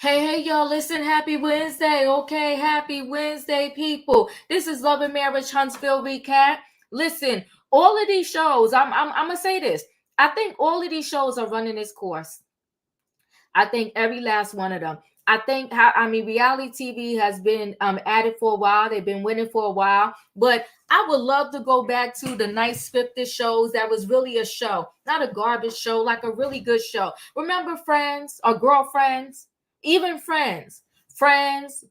Hey, y'all, listen, happy Wednesday, okay? Happy Wednesday, people. This is Love and Marriage Huntsville Recap. Listen, all of these shows, I'm going to say this. I think all of these shows are running its course. I think every last one of them. I think reality TV has been at it for a while. They've been winning for a while. But I would love to go back to the nice scripted shows that was really a show, not a garbage show, like a really good show. Remember Friends or Girlfriends? Even Friends,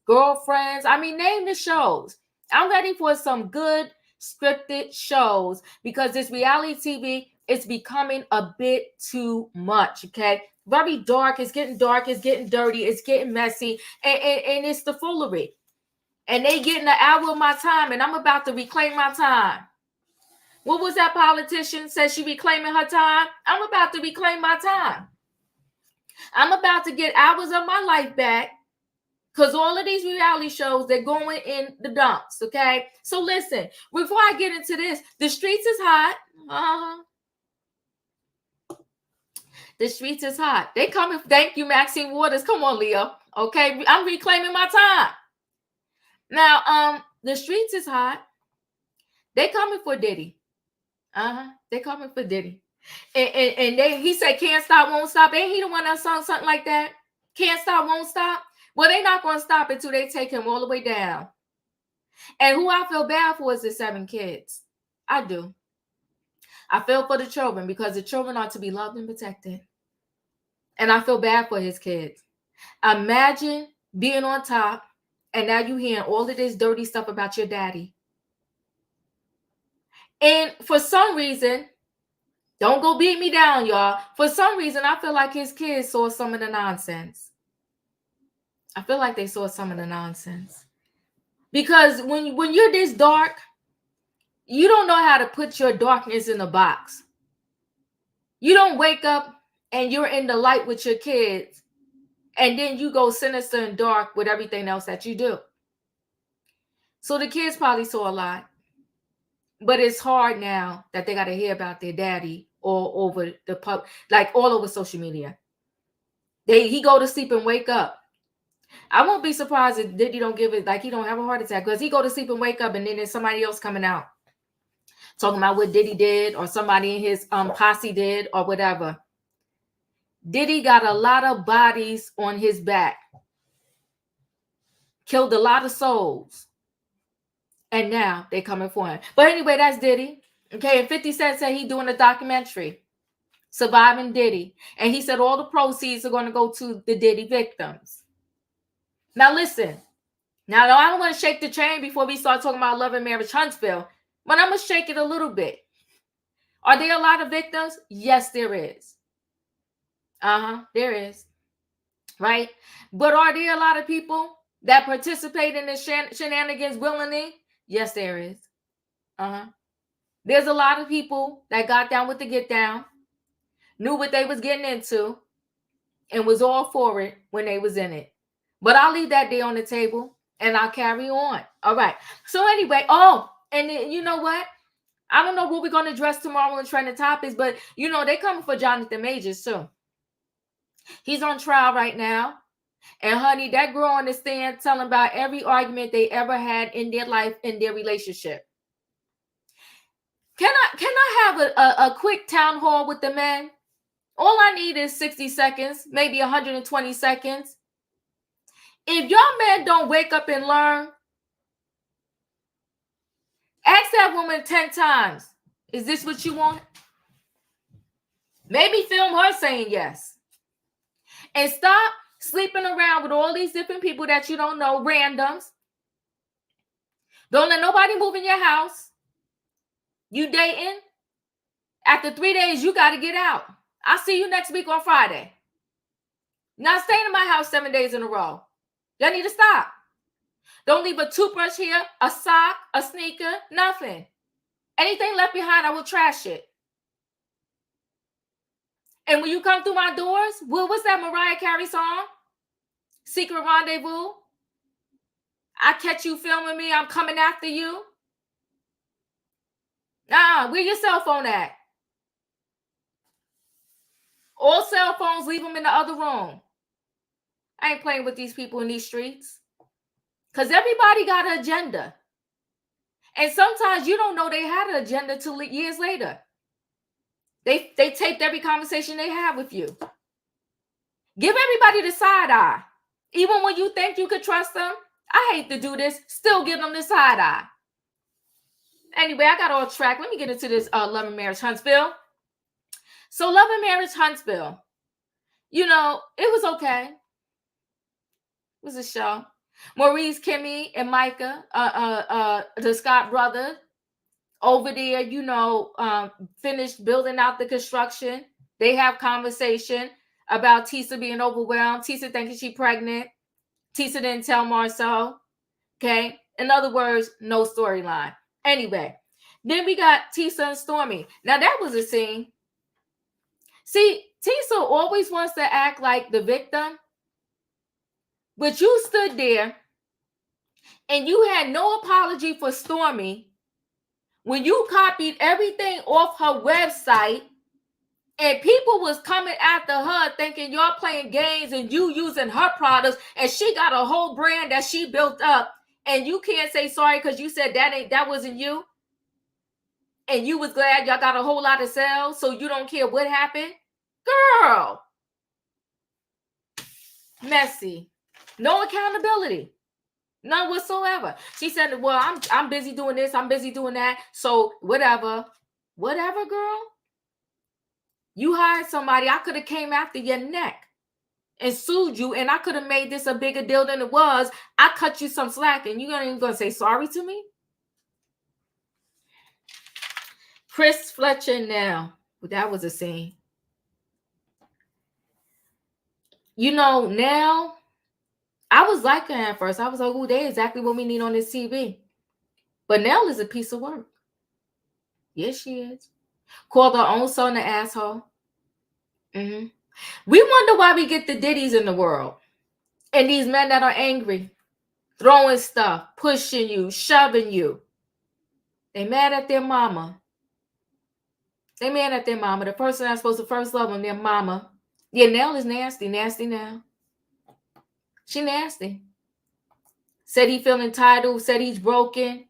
Girlfriends. Name the shows. I'm ready for some good scripted shows because this reality TV is becoming a bit too much, okay? Very dark. It's getting dirty. It's getting messy. And it's the foolery. And they getting an hour of my time, and I'm about to reclaim my time. What was that politician said she reclaiming her time? I'm about to reclaim my time. I'm about to get hours of my life back because all of these reality shows, they're going in the dumps, okay? So listen, before I get into this, the streets is hot. The streets is hot. They coming. Thank you, Maxine Waters. Come on, Leo. Okay, I'm reclaiming my time. Now, the streets is hot. They coming for Diddy. They coming for Diddy. And he said, can't stop, won't stop. Ain't he the one that sung something like that? Can't stop, won't stop. Well, they not going to stop until they take him all the way down. And who I feel bad for is the 7 kids. I do. I feel for the children because the children are to be loved and protected. And I feel bad for his kids. Imagine being on top and now you hearing all of this dirty stuff about your daddy. And for some reason, don't go beat me down, y'all. For some reason, I feel like his kids saw some of the nonsense. I feel like they saw some of the nonsense. Because when you're this dark, you don't know how to put your darkness in a box. You don't wake up and you're in the light with your kids, and then you go sinister and dark with everything else that you do. So the kids probably saw a lot. But it's hard now that they got to hear about their daddy all over the pub, like all over social media. He go to sleep and wake up. I won't be surprised if Diddy don't give it, like he don't have a heart attack, because he go to sleep and wake up and then there's somebody else coming out talking about what Diddy did or somebody in his posse did or whatever. Diddy got a lot of bodies on his back. Killed a lot of souls. And now they coming for him. But anyway, that's Diddy. Okay, and 50 Cent said he doing a documentary, Surviving Diddy. And he said all the proceeds are going to go to the Diddy victims. Now listen. Now I don't want to shake the chain before we start talking about Love and Marriage Huntsville, but I'm going to shake it a little bit. Are there a lot of victims? Yes, there is. There is. Right? But are there a lot of people that participate in the shenanigans willingly? Yes, there is. There's a lot of people that got down with the get down, knew what they was getting into, and was all for it when they was in it. But I'll leave that there on the table, and I'll carry on. All right. So anyway, and then, you know what? I don't know what we're going to address tomorrow in Trending Topics, but, they coming for Jonathan Majors, too. He's on trial right now. And honey, that girl on the stand telling about every argument they ever had in their life, in their relationship. Can I have a quick town hall with the men? All I need is 60 seconds, maybe 120 seconds. If your man don't wake up and learn, ask that woman 10 times. Is this what you want? Maybe film her saying yes. And stop sleeping around with all these different people that you don't know, randoms. Don't let nobody move in your house. You dating. After 3 days, you got to get out. I'll see you next week on Friday. Not staying in my house 7 days in a row. Y'all need to stop. Don't leave a toothbrush here, a sock, a sneaker, nothing. Anything left behind, I will trash it. And when you come through my doors, what's that Mariah Carey song? Secret Rendezvous. I catch you filming me, I'm coming after you. Where your cell phone at? All cell phones, leave them in the other room. I ain't playing with these people in these streets. Because everybody got an agenda. And sometimes you don't know they had an agenda till years later. They taped every conversation they have with you. Give everybody the side eye. Even when you think you could trust them, I hate to do this, still give them the side eye. Anyway, I got off track. Let me get into this Love and Marriage Huntsville. So Love and Marriage Huntsville, you know, it was okay. It was a show. Maurice, Kimmi, and Micah, the Scott brother, over there, you know, finished building out the construction. They have conversation about Tisa being overwhelmed. Tisa thinking she's pregnant. Tisa didn't tell Marcel. Okay. In other words, no storyline. Anyway, then we got Tisa and Stormi. Now that was a scene. See, Tisa always wants to act like the victim, but you stood there and you had no apology for Stormi when you copied everything off her website and people was coming after her thinking you're playing games and you using her products and she got a whole brand that she built up and you can't say sorry because you said that wasn't you and you was glad y'all got a whole lot of sales so you don't care what happened. Girl, messy, no accountability, none whatsoever. She said, well, I'm busy doing this, I'm busy doing that, so whatever, girl. You hired somebody, I could have came after your neck and sued you, and I could have made this a bigger deal than it was. I cut you some slack, and you're not even going to say sorry to me? Chris Fletcher and Nell. That was a scene. You know, Nell, I was liking her at first. I was like, oh, they're exactly what we need on this TV. But Nell is a piece of work. Yes, she is. Called her own son an asshole. Mm-hmm. We wonder why we get the Diddies in the world. And these men that are angry, throwing stuff, pushing you, shoving you. They mad at their mama. They mad at their mama. The person that's supposed to first love them, their mama. Yeah, Nell is nasty. Nasty now. She nasty. Said he feel entitled. Said he's broken.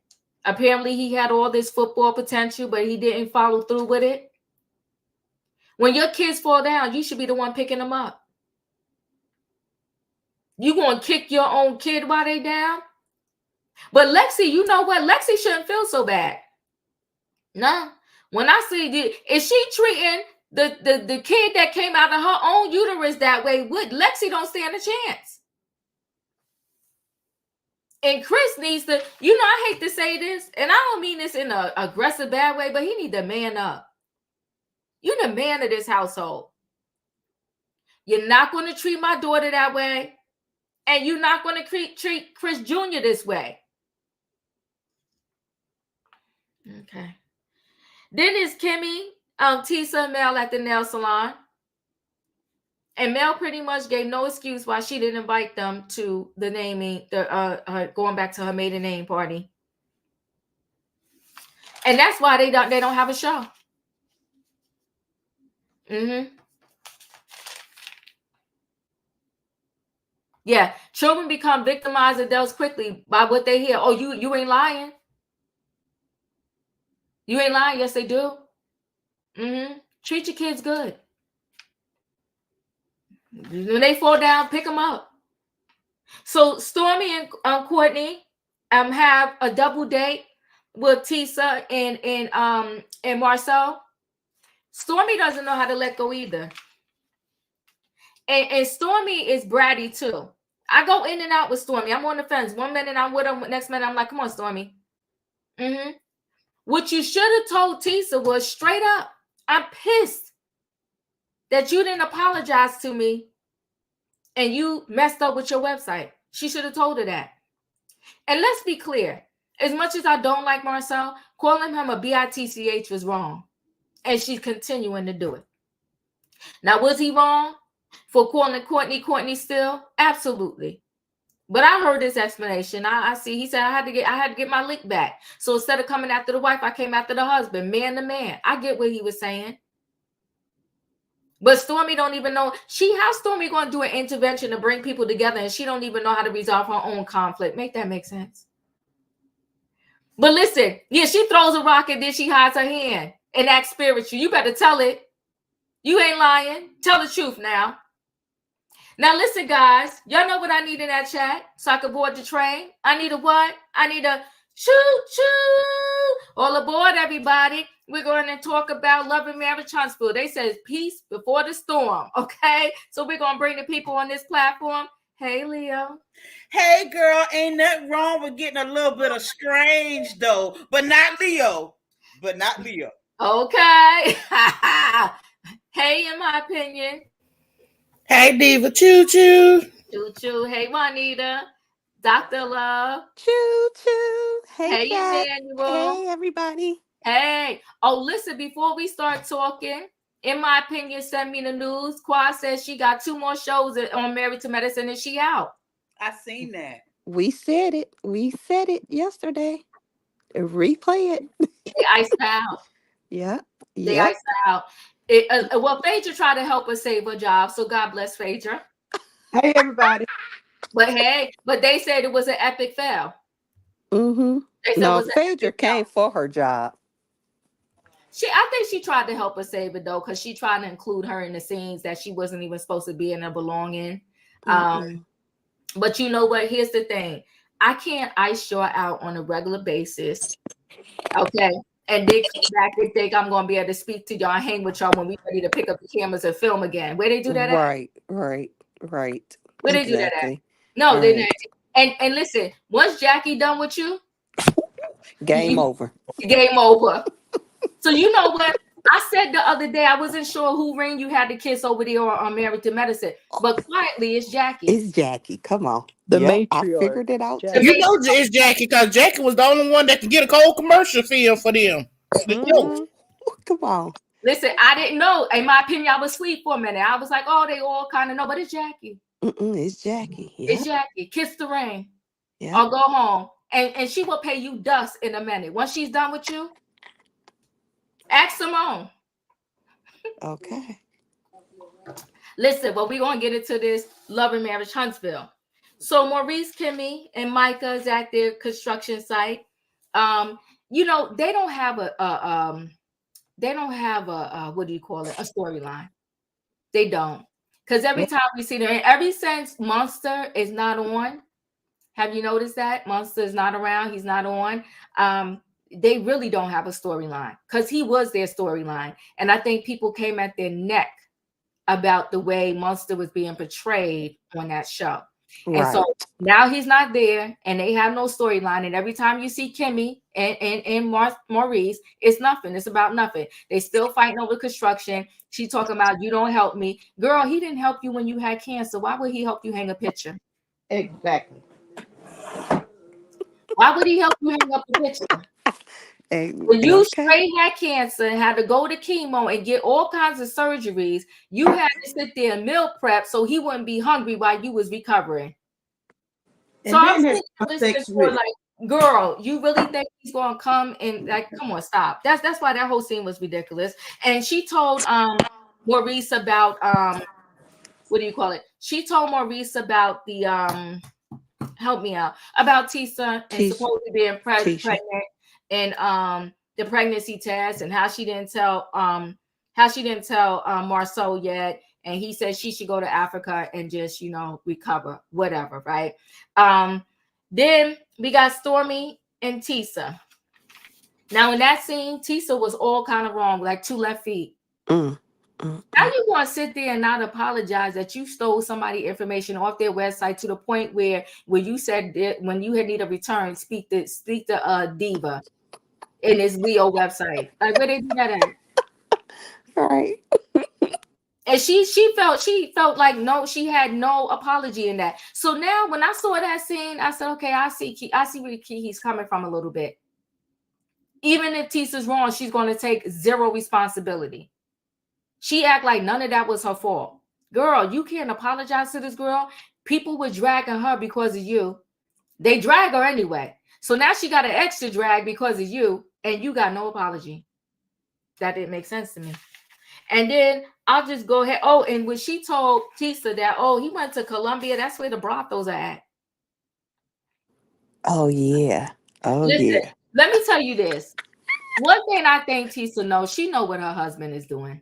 Apparently he had all this football potential, but he didn't follow through with it. When your kids fall down, you should be the one picking them up. You gonna kick your own kid while they down? But Lexi, you know what? Lexi shouldn't feel so bad. No. When I see is she treating the kid that came out of her own uterus that way, Lexi don't stand a chance. And Chris needs to, you know, I hate to say this, and I don't mean this in an aggressive bad way, but he need to man up. You're the man of this household. You're not going to treat my daughter that way, and you're not going to treat Chris Jr. this way. Okay. Then is Kimmi, Tisa, and Mel at the nail salon. And Mel pretty much gave no excuse why she didn't invite them to the naming, going back to her maiden name party. And that's why they don't have a show. Mm-hmm. Yeah, children become victimized adults quickly by what they hear. Oh, you ain't lying. You ain't lying. Yes, they do. Mm-hmm. Treat your kids good. When they fall down, pick them up. So Stormi and Courtney have a double date with Tisa and Marcel. Stormi doesn't know how to let go either. And Stormi is bratty too. I go in and out with Stormi. I'm on the fence. 1 minute I'm with her, next minute I'm like, come on, Stormi. Mm-hmm. What you should have told Tisa was straight up, I'm pissed that you didn't apologize to me and you messed up with your website. She should have told her that. And let's be clear. As much as I don't like Marcel, calling him a bitch was wrong. And she's continuing to do it. Now, was he wrong for calling Courtney still? Absolutely. But I heard his explanation. I see. He said I had to get my lick back. So instead of coming after the wife, I came after the husband, man to man. I get what he was saying. But Stormi don't even know. How's Stormi going to do an intervention to bring people together and she don't even know how to resolve her own conflict? Make that make sense? But listen, yeah, she throws a rock and then she hides her hand and acts spiritual. You better tell it. You ain't lying. Tell the truth now. Now listen, guys. Y'all know what I need in that chat so I can board the train? I need a what? I need a choo-choo. All aboard, everybody. We're going to talk about Love and Marriage Huntsville. They says peace before the storm, okay? So we're going to bring the people on this platform. Hey, Leo. Hey, girl, ain't nothing wrong with getting a little bit of strange, though. But not Leo. Okay. Hey, in my opinion. Hey, Diva. Choo-choo. Choo-choo. Hey, Juanita. Dr. Love. Choo-choo. Hey, Emmanuel. Hey, everybody. Hey. Oh, listen, before we start talking, in my opinion, send me the news. Quad says she got 2 more shows on Married to Medicine and she out. I seen that. We said it. We said it yesterday. Replay it. They iced out. Yeah. They iced out. Well, Phaedra tried to help her save her job, so God bless Phaedra. Hey, everybody. But they said it was an epic fail. Mm-hmm. No, Phaedra came for her job. I think she tried to help her save it though, because she tried to include her in the scenes that she wasn't even supposed to be in or belong in. But you know what? Here's the thing. I can't ice y'all out on a regular basis. Okay. And they come back and think I'm going to be able to speak to y'all and hang with y'all when we ready to pick up the cameras and film again. Where they do that at? Right. Where they do that at? No, they didn't. And listen, once Jackie done with you, game over. Game over. So you know what? I said the other day, I wasn't sure who ring you had to kiss over there or Married to Medicine, but quietly it's Jackie. It's Jackie. Come on. The matriarch. I figured it out. You know it's Jackie because Jackie was the only one that could get a cold commercial film for them. Come on. Listen, I didn't know. In my opinion, I was sweet for a minute. I was like, oh, they all kind of know, but it's Jackie. It's Jackie. Yeah. It's Jackie. Kiss the ring. Yeah. Or go home. And she will pay you dust in a minute. Once she's done with you, ask Simone. Okay. Listen, but we're going to get into this Love and Marriage Huntsville. So Maurice, Kimmi, and Micah is at their construction site. You know, they don't have a what do you call it? A storyline. They don't. Because every time we see them, ever since Monster is not on, have you noticed that? Monster is not around. He's not on. They really don't have a storyline because he was their storyline. And I think people came at their neck about the way Monster was being portrayed on that show. Right. And so now he's not there and they have no storyline. And every time you see Kimmi and Maurice, it's nothing. It's about nothing. They still fighting over construction. She talking about, you don't help me. Girl, he didn't help you when you had cancer. Why would he help you hang a picture? Exactly. Why would he help you hang up a picture? When you straight had cancer and had to go to chemo and get all kinds of surgeries, you had to sit there and meal prep so he wouldn't be hungry while you was recovering. And so I'm listening for like, girl, you really think he's gonna come and like, come on, stop. That's why that whole scene was ridiculous. And she told Maurice about what do you call it? She told Maurice about the help me out about Tisa and supposedly being pregnant. And the pregnancy test and how she didn't tell Marceau yet, and he said she should go to Africa and just recover, whatever, right? Then we got Stormi and Tisa. Now in that scene, Tisa was all kind of wrong, like 2 left feet. How you want to sit there and not apologize that you stole somebody information off their website to the point where you said that when you had need a return, speak to Diva in his Leo website. Like where they do that at? All right. And she felt like no, she had no apology in that. So now when I saw that scene, I said, okay, I see where he's coming from a little bit. Even if Tisa's wrong, she's going to take zero responsibility. She act like none of that was her fault. Girl, you can't apologize to this girl. People were dragging her because of you. They drag her anyway. So now she got an extra drag because of you, and you got no apology. That didn't make sense to me. And then I'll just go ahead. Oh, and when she told Tisa that, oh, he went to Columbia, that's where the brothels are at. Oh yeah. Oh Listen, yeah. let me tell you this. One thing I think Tisa knows, she know what her husband is doing.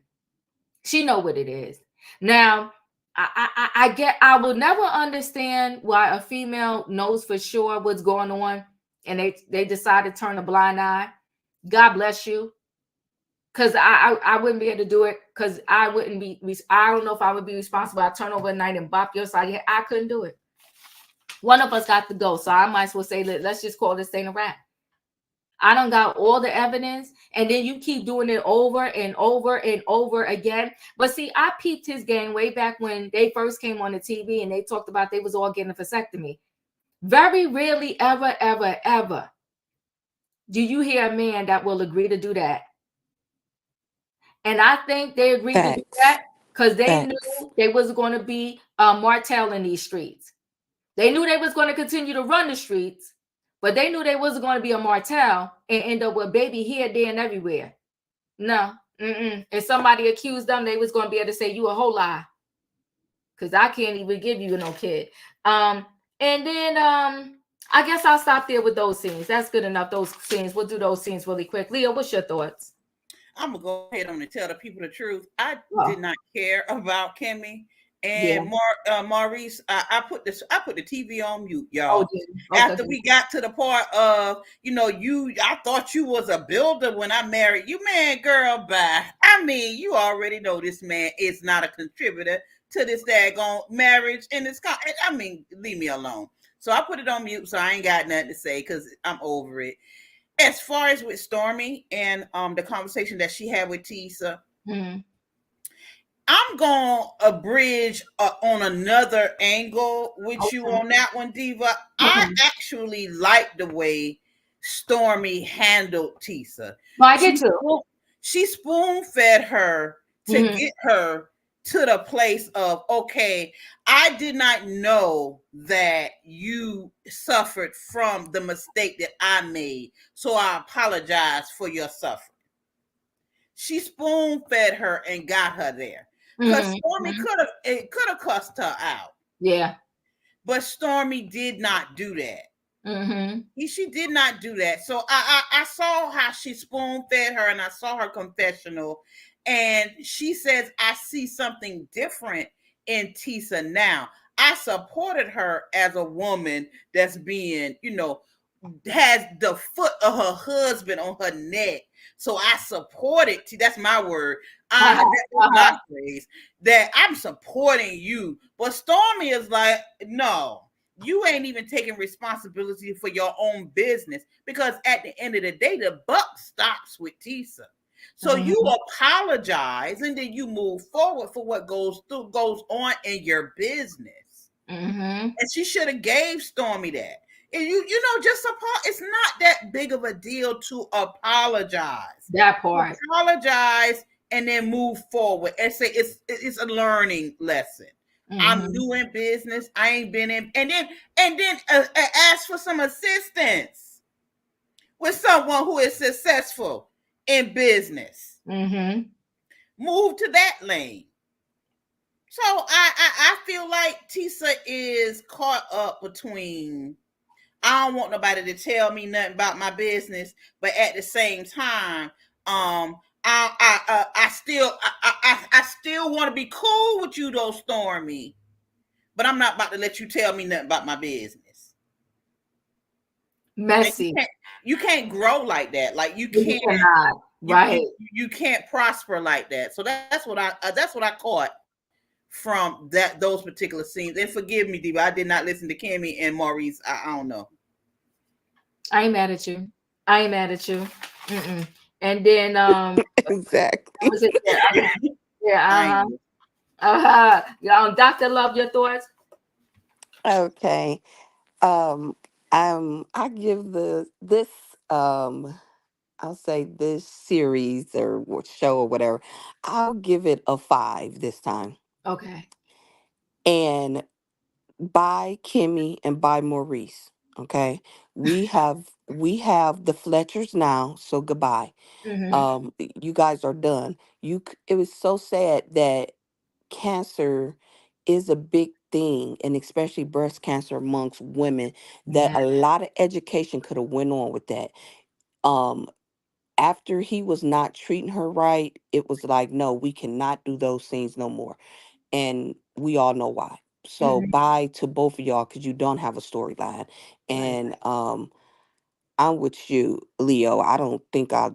She know what it is. Now, I will never understand why a female knows for sure what's going on and they decide to turn a blind eye. God bless you. Because I wouldn't be able to do it, because I wouldn't be, I don't know if I would be responsible. I turn over at night and bop your side. I couldn't do it. One of us got to go. So I might as well say, let's just call this thing a wrap. I done got all the evidence, and then you keep doing it over and over and over again. But see, I peeped his game way back when they first came on the TV and they talked about they was all getting a vasectomy. Very rarely, ever, ever, ever do you hear a man that will agree to do that. And I think they agreed to do that because they knew they was going to be Martell in these streets. They knew they was going to continue to run the streets, but they knew they wasn't going to be a Martell and end up with baby here, there, and everywhere. No. If somebody accused them, they was going to be able to say, you a whole lie. Because I can't even give you no kid. And then I guess I'll stop there with those scenes. That's good enough, those scenes. We'll do those scenes really quick. Leah, what's your thoughts? I'm going to go ahead on and tell the people the truth. I did not care about Kimmi. And Maurice, I put the TV on mute, y'all. Okay. After we got to the part of, I thought you was a builder when I married you, man, girl, bye. I mean, you already know this man is not a contributor to this daggone marriage, and I mean, leave me alone. So I put it on mute, so I ain't got nothing to say because I'm over it. As far as with Stormi and the conversation that she had with Tisa. Mm-hmm. I'm going to bridge on another angle with you on that one, Diva. Mm-hmm. I actually like the way Stormi handled Tisa. Well, I did too. She spoon-fed her to get her to the place of, okay, I did not know that you suffered from the mistake that I made, so I apologize for your suffering. She spoon-fed her and got her there. Because Stormi could have cussed her out. Yeah. But Stormi did not do that. Mm-hmm. She did not do that. So I saw how she spoon-fed her, and I saw her confessional. And she says, I see something different in Tisa now. I supported her as a woman that's being, has the foot of her husband on her neck. So I supported, that's my word. That's my phrase, that I'm supporting you. But Stormi is like, no, you ain't even taking responsibility for your own business, because at the end of the day, the buck stops with Tisa. So you apologize and then you move forward for what goes on in your business. And she should have gave Stormi that. And it's not that big of a deal to apologize. That part. Apologize and then move forward and say it's a learning lesson. I'm new in business. I ain't been in, and then ask for some assistance with someone who is successful in business. Move to that lane. So I feel like Tisa is caught up between, I don't want nobody to tell me nothing about my business, but at the same time, I still want to be cool with you though, Stormi, but I'm not about to let you tell me nothing about my business. Messy. You can't grow like that. Like you can't. Right. You can't prosper like that. So that's what I caught from those particular scenes. And forgive me, Diva, I did not listen to Kimmi and Maurice. I don't know. I ain't mad at you. And then exactly. Yeah. Dr. Love, your thoughts? Okay. I give this I'll say this series or show or whatever, I'll give it a 5 this time. Okay. And by Kimmi and by Maurice. Okay. We have the Fletchers now, so goodbye. Mm-hmm. You guys are done. It was so sad that cancer is a big thing, and especially breast cancer amongst women, that Yeah. a lot of education could have went on with that. Um After he was not treating her right, it was like, no, we cannot do those things no more. And we all know why. So Mm-hmm. bye to both of y'all, because you don't have a storyline. Right. And I'm with you, Leo. I don't think I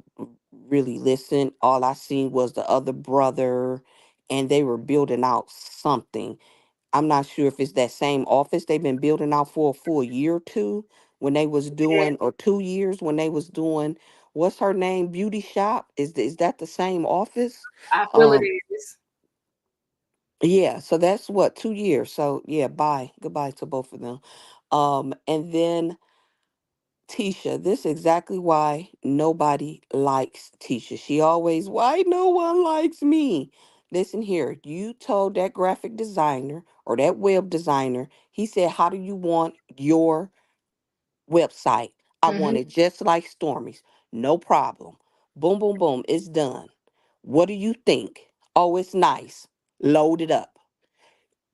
really listened. All I seen was the other brother, and they were building out something. I'm not sure if it's that same office they've been building out for a full year or two when they was Yeah, doing, or 2 years when they was doing, what's her name, beauty shop. Is that the same office? I feel it Um, is. yeah. So that's what, 2 years. So yeah, goodbye to both of them. And then Tisha, this is exactly why nobody likes Tisha. She always, why no one likes me? Listen here, you told that graphic designer or that web designer, he said, how do you want your website? I want Mm-hmm. it just like Stormy's. No problem. Boom, boom, boom. It's done. What do you think? Oh, it's nice. Load it up.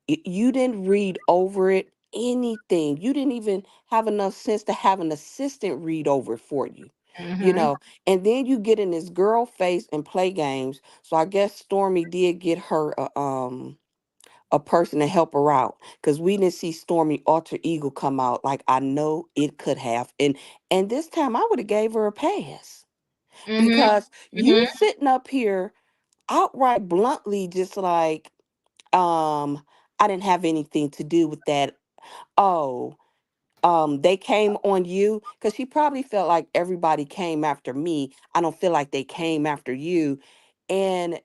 You didn't read over it, anything. You didn't even have enough sense to have an assistant read over it for you. You Mm-hmm. know, and then you get in this girl face and play games. So I guess Stormy did get her a person to help her out, because we didn't see Stormy alter ego come out like I know it could have. And this time I would have gave her a pass, Mm-hmm. because you Mm-hmm. sitting up here outright bluntly just like, I didn't have anything to do with that. Oh, they came on you, because she probably felt like everybody came after me. I don't feel like they came after you. And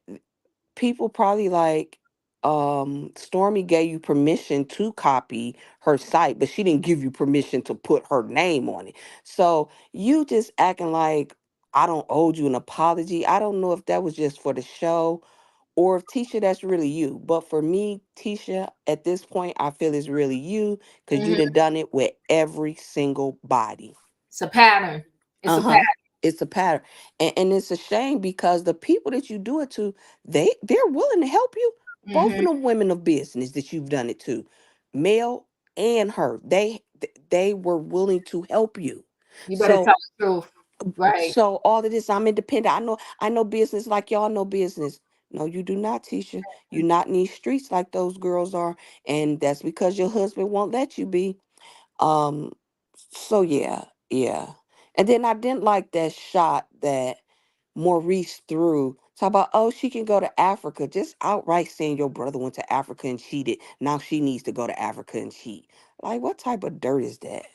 people probably like, Stormy gave you permission to copy her site, but she didn't give you permission to put her name on it. So you just acting like I don't owe you an apology. I don't know if that was just for the show, or if Tisha, that's really you. But for me, Tisha, at this point, I feel it's really you, because you Mm-hmm. done it with every single body. It's a pattern. It's a pattern. Uh-huh. It's a pattern. And it's a shame, because the people that you do it to, they're willing to help you. Both Mm-hmm. of them women of business that you've done it to, Mel and her, they were willing to help you. You better So tell the truth. Right. so all of this, I'm independent. I know business like y'all know business. No, you do not, Tisha. You're not in these streets like those girls are. And that's because your husband won't let you be. Um, so yeah, yeah. And then I didn't like that shot that Maurice threw. Talk about, oh, she can go to Africa. Just outright saying your brother went to Africa and cheated. Now she needs to go to Africa and cheat. Like, what type of dirt is that?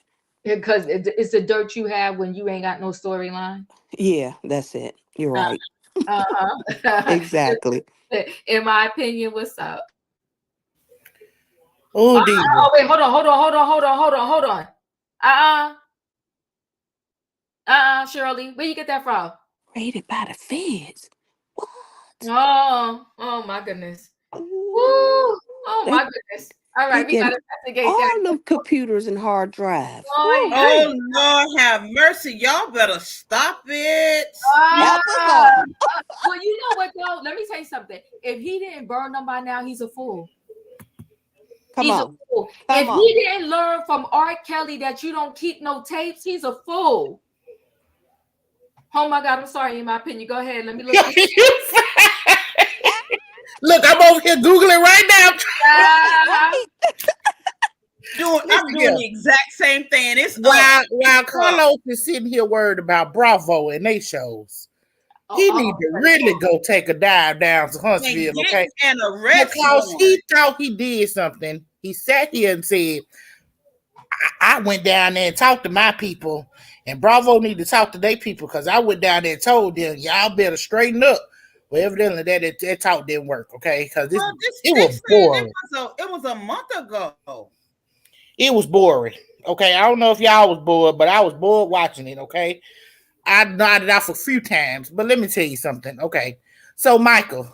Because it's the dirt you have when you ain't got no storyline. Yeah, that's it. You're Uh, right. uh-huh. Exactly. In my opinion, what's up? Oh, Diva. Oh wait, hold on. Uh Shirley, where you get that from? Rated by the feds. What? Oh my goodness. Ooh, Woo! Oh they my goodness. All they right, we getting gotta investigate that. all them computers and hard drives. Lord, Woo. Oh Lord, have mercy! Y'all better stop it. Help us Ah, all. well, you know what though? Let me tell you something. If he didn't burn them by now, he's a fool. Come He's a on. fool. If Come he on. didn't learn from R. Kelly that you don't keep no tapes, he's a fool. Oh my God, I'm sorry. In my opinion, go ahead. Let me look this. Look, I'm over here Googling right now. Right. I'm Listen doing here. the exact same thing. It's While It's up. Carlos is sitting here worried about Bravo and they shows, he need to Oh, really go take a dive down to And Huntsville, get okay? an arrest Because warrant. he thought he did something. He sat here and said, I went down there and talked to my people, and Bravo need to talk to their people, because I went down there and told them, y'all better straighten up. Well, evidently that talk didn't work, okay? Because Well, it they was said boring. it was a month ago. It was boring. Okay, I don't know if y'all was bored, but I was bored watching it. Okay, I nodded off a few times, but let me tell you something. Okay, so Michael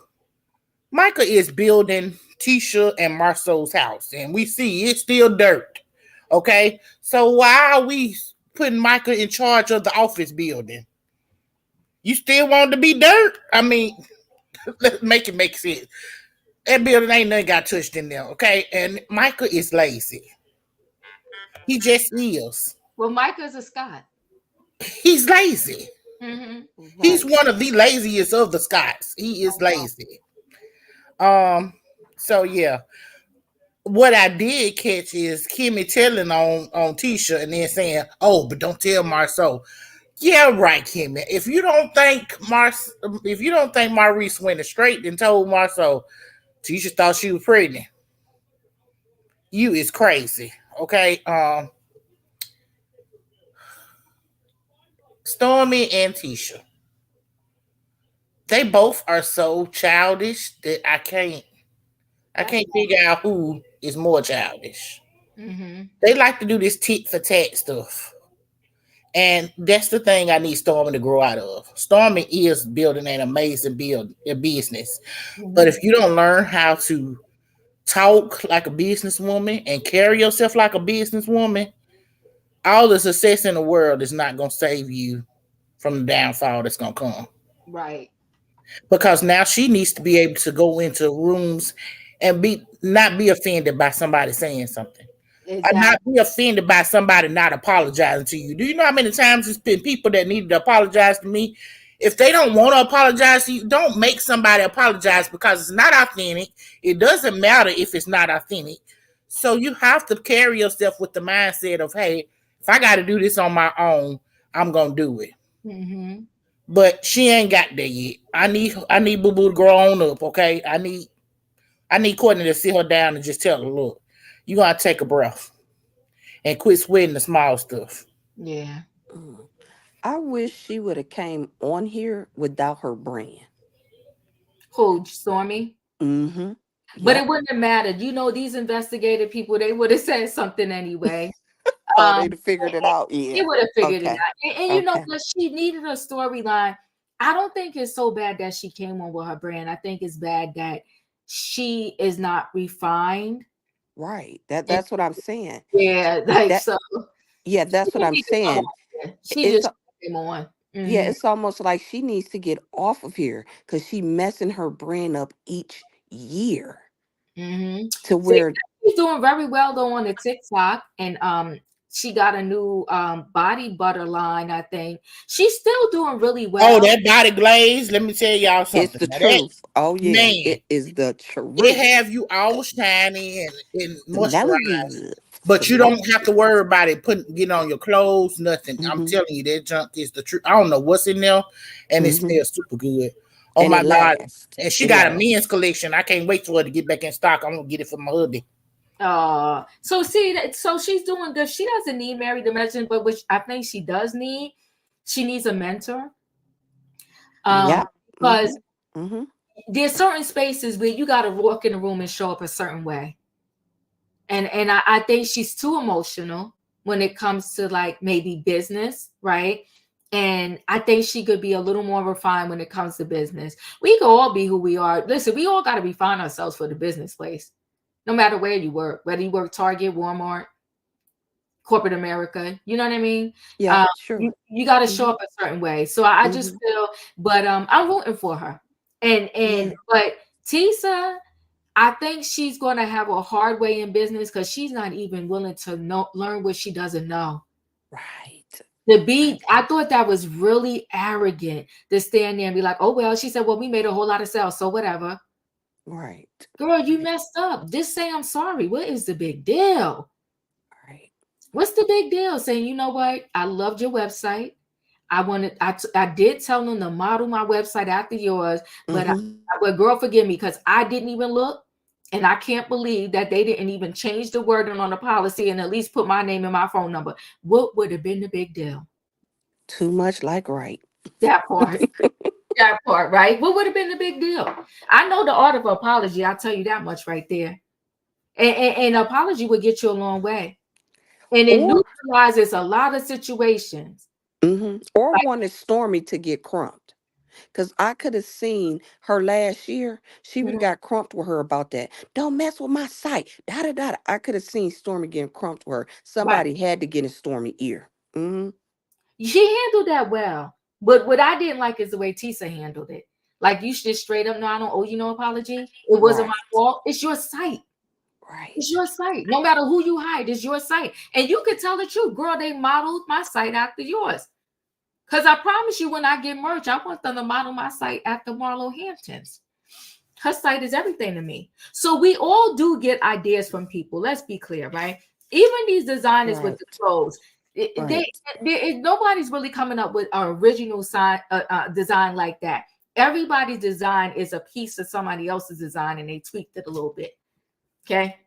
is building Tisha and Marceau's house, and we see it's still dirt. Okay, so why are we putting Michael in charge of the office building? You still want to be dirt? I mean, let's make it make sense. That building ain't nothing got touched in there, okay? And Michael is lazy. He just is. Well, Micah's a Scott. He's lazy. Mm-hmm. He's Right. one of the laziest of the Scotts. He is lazy. So yeah. What I did catch is Kimmi telling on Tisha and then saying, "Oh, but don't tell Marceau." Yeah, right, Kimmi. If you don't think Maurice went straight and told Marceau, Tisha thought she was pregnant. You is crazy. Okay. Stormi and Tisha. They both are so childish that I can't figure out who is more childish. Mm-hmm. They like to do this tit for tat stuff. And that's the thing I need Stormi to grow out of. Stormi is building an amazing business. Mm-hmm. But if you don't learn how to talk like a businesswoman and carry yourself like a businesswoman, all the success in the world is not going to save you from the downfall that's going to come. Right. Because now she needs to be able to go into rooms and not be offended by somebody saying something. Exactly. Or not be offended by somebody not apologizing to you. Do you know how many times it's been people that needed to apologize to me? If they don't want to apologize to you, don't make somebody apologize because it's not authentic. It doesn't matter if it's not authentic. So you have to carry yourself with the mindset of, hey, if I got to do this on my own, I'm going to do it. Mm-hmm. But she ain't got there yet. I need Boo Boo to grow on up, okay? I need Courtney to sit her down and just tell her, look, you gotta take a breath and quit sweating the small stuff. Yeah. I wish she would have came on here without her brand. Who, Stormi? Mm-hmm. But it wouldn't have mattered. You know, these investigative people, they would have said something anyway. Oh, they'd have figured it out. Yeah. They would have figured it Okay. out. And you know what? She needed a storyline. I don't think it's so bad that she came on with her brand. I think it's bad that she is not refined. Right. That's what I'm saying. Yeah, like That, so. yeah, that's what I'm saying. She just came on. Mm-hmm. Yeah, it's almost like she needs to get off of here because she messing her brand up each year. Mm-hmm. To where she's doing very well though on the TikTok, and she got a new body butter line. I think she's still doing really well. Oh, that body glaze, let me tell y'all something. It's the truth. Oh yeah, man, it is the truth. It have you all shiny and moisturized, but you don't have to worry about it getting on your clothes, nothing. Mm-hmm. I'm telling you, that junk is the truth. I don't know what's in there, and it smells super good. Oh and my God. And she got a men's collection. I can't wait for her to get back in stock. I'm gonna get it for my hubby. So see, so she's doing good. She doesn't need Mary to mention, but which I think she does need. She needs a mentor. Because there's certain spaces where you got to walk in the room and show up a certain way. And I think she's too emotional when it comes to like maybe business, right? And I think she could be a little more refined when it comes to business. We can all be who we are. Listen, we all got to refine ourselves for the business place. No matter where you work, whether you work Target, Walmart, corporate America, you know what I mean? Yeah, sure. You got to show up a certain way. So I just feel, but I'm rooting for her. But Tisa, I think she's going to have a hard way in business because she's not even willing to learn what she doesn't know. Right. I thought that was really arrogant to stand there and be like, oh, well, she said, well, we made a whole lot of sales, so whatever. Right. Girl, you messed up. Just say I'm sorry. What is the big deal? Right. What's the big deal? Saying, you know what? I loved your website. I did tell them to model my website after yours, but but girl, forgive me because I didn't even look. And I can't believe that they didn't even change the wording on the policy and at least put my name and my phone number. What would have been the big deal? Too much like right. That part. That part, right? What would have been the big deal? I know the art of apology. I'll tell you that much right there. And apology would get you a long way. And it Or neutralizes a lot of situations. or Like, wanted Stormy to get crumped. Because I could have seen her last year. She would have got crumped with her about that. Don't mess with my site. Da da da. I could have seen Stormy getting crumped with her. right. Somebody had to get in Stormy ear. She handled that well. But what I didn't like is the way Tisa handled it. Like, you should just straight up, no, I don't owe you no apology. It wasn't my Right. fault. It's your site. It's Right. your site. No matter who you hide, it's your site. And you could tell the truth. Girl, they modeled my site after yours. Because I promise you, when I get merch, I want them to model my site after Marlo Hampton's. Her site is everything to me. So we all do get ideas from people. Let's be clear, right? Even these designers with the clothes, nobody's really coming up with an original design like that. Everybody's design is a piece of somebody else's design, and they tweaked it a little bit. Okay.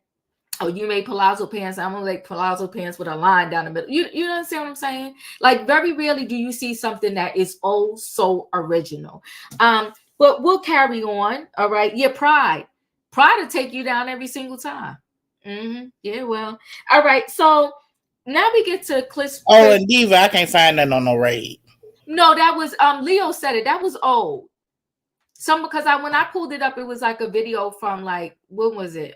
Oh, you made palazzo pants. I'm gonna make palazzo pants with a line down the middle. You understand what I'm saying? Like, very rarely do you see something that is oh so original. But we'll carry on. All right. Yeah, pride will take you down every single time. Yeah, well, all right. So now we get to Chris. Oh, and Diva, I can't find nothing on no raid. No, that was Leo said it. That was old. Because when I pulled it up, it was like a video from, like, when was it?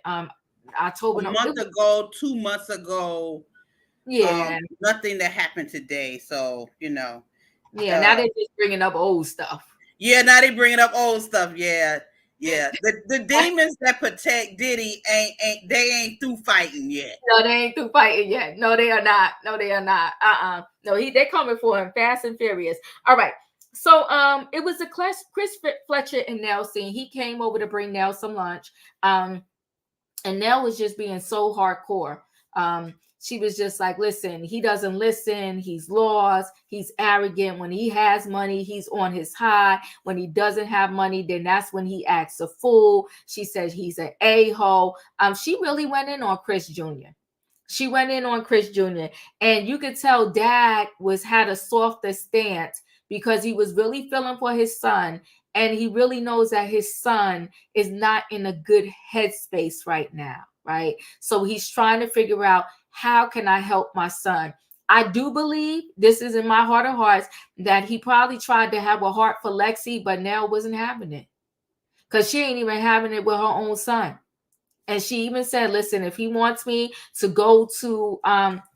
October. A month ago, 2 months ago. Yeah. Nothing that happened today. So, Yeah, now they're just bringing up old stuff. Yeah, now they bringing up old stuff. Yeah. The demons that protect Diddy ain't through fighting yet. No, they ain't through fighting yet. No, they are not. No, they are not. No, they're coming for him fast and furious. All right. So it was a Chris Fletcher and Nell scene. He came over to bring Nell some lunch. And Nell was just being so hardcore. She was just like, listen, he doesn't listen. He's lost. He's arrogant. When he has money, he's on his high. When he doesn't have money, then that's when he acts a fool. She says he's an a-hole. She really went in on Chris Jr. She went in on Chris Jr. And you could tell Dad had a softer stance because he was really feeling for his son. And he really knows that his son is not in a good headspace right now, right? So he's trying to figure out, how can I help my son? I do believe, this is in my heart of hearts, that he probably tried to have a heart for Lexi, but Nell wasn't having it. Because she ain't even having it with her own son. And she even said, listen, if he wants me to go to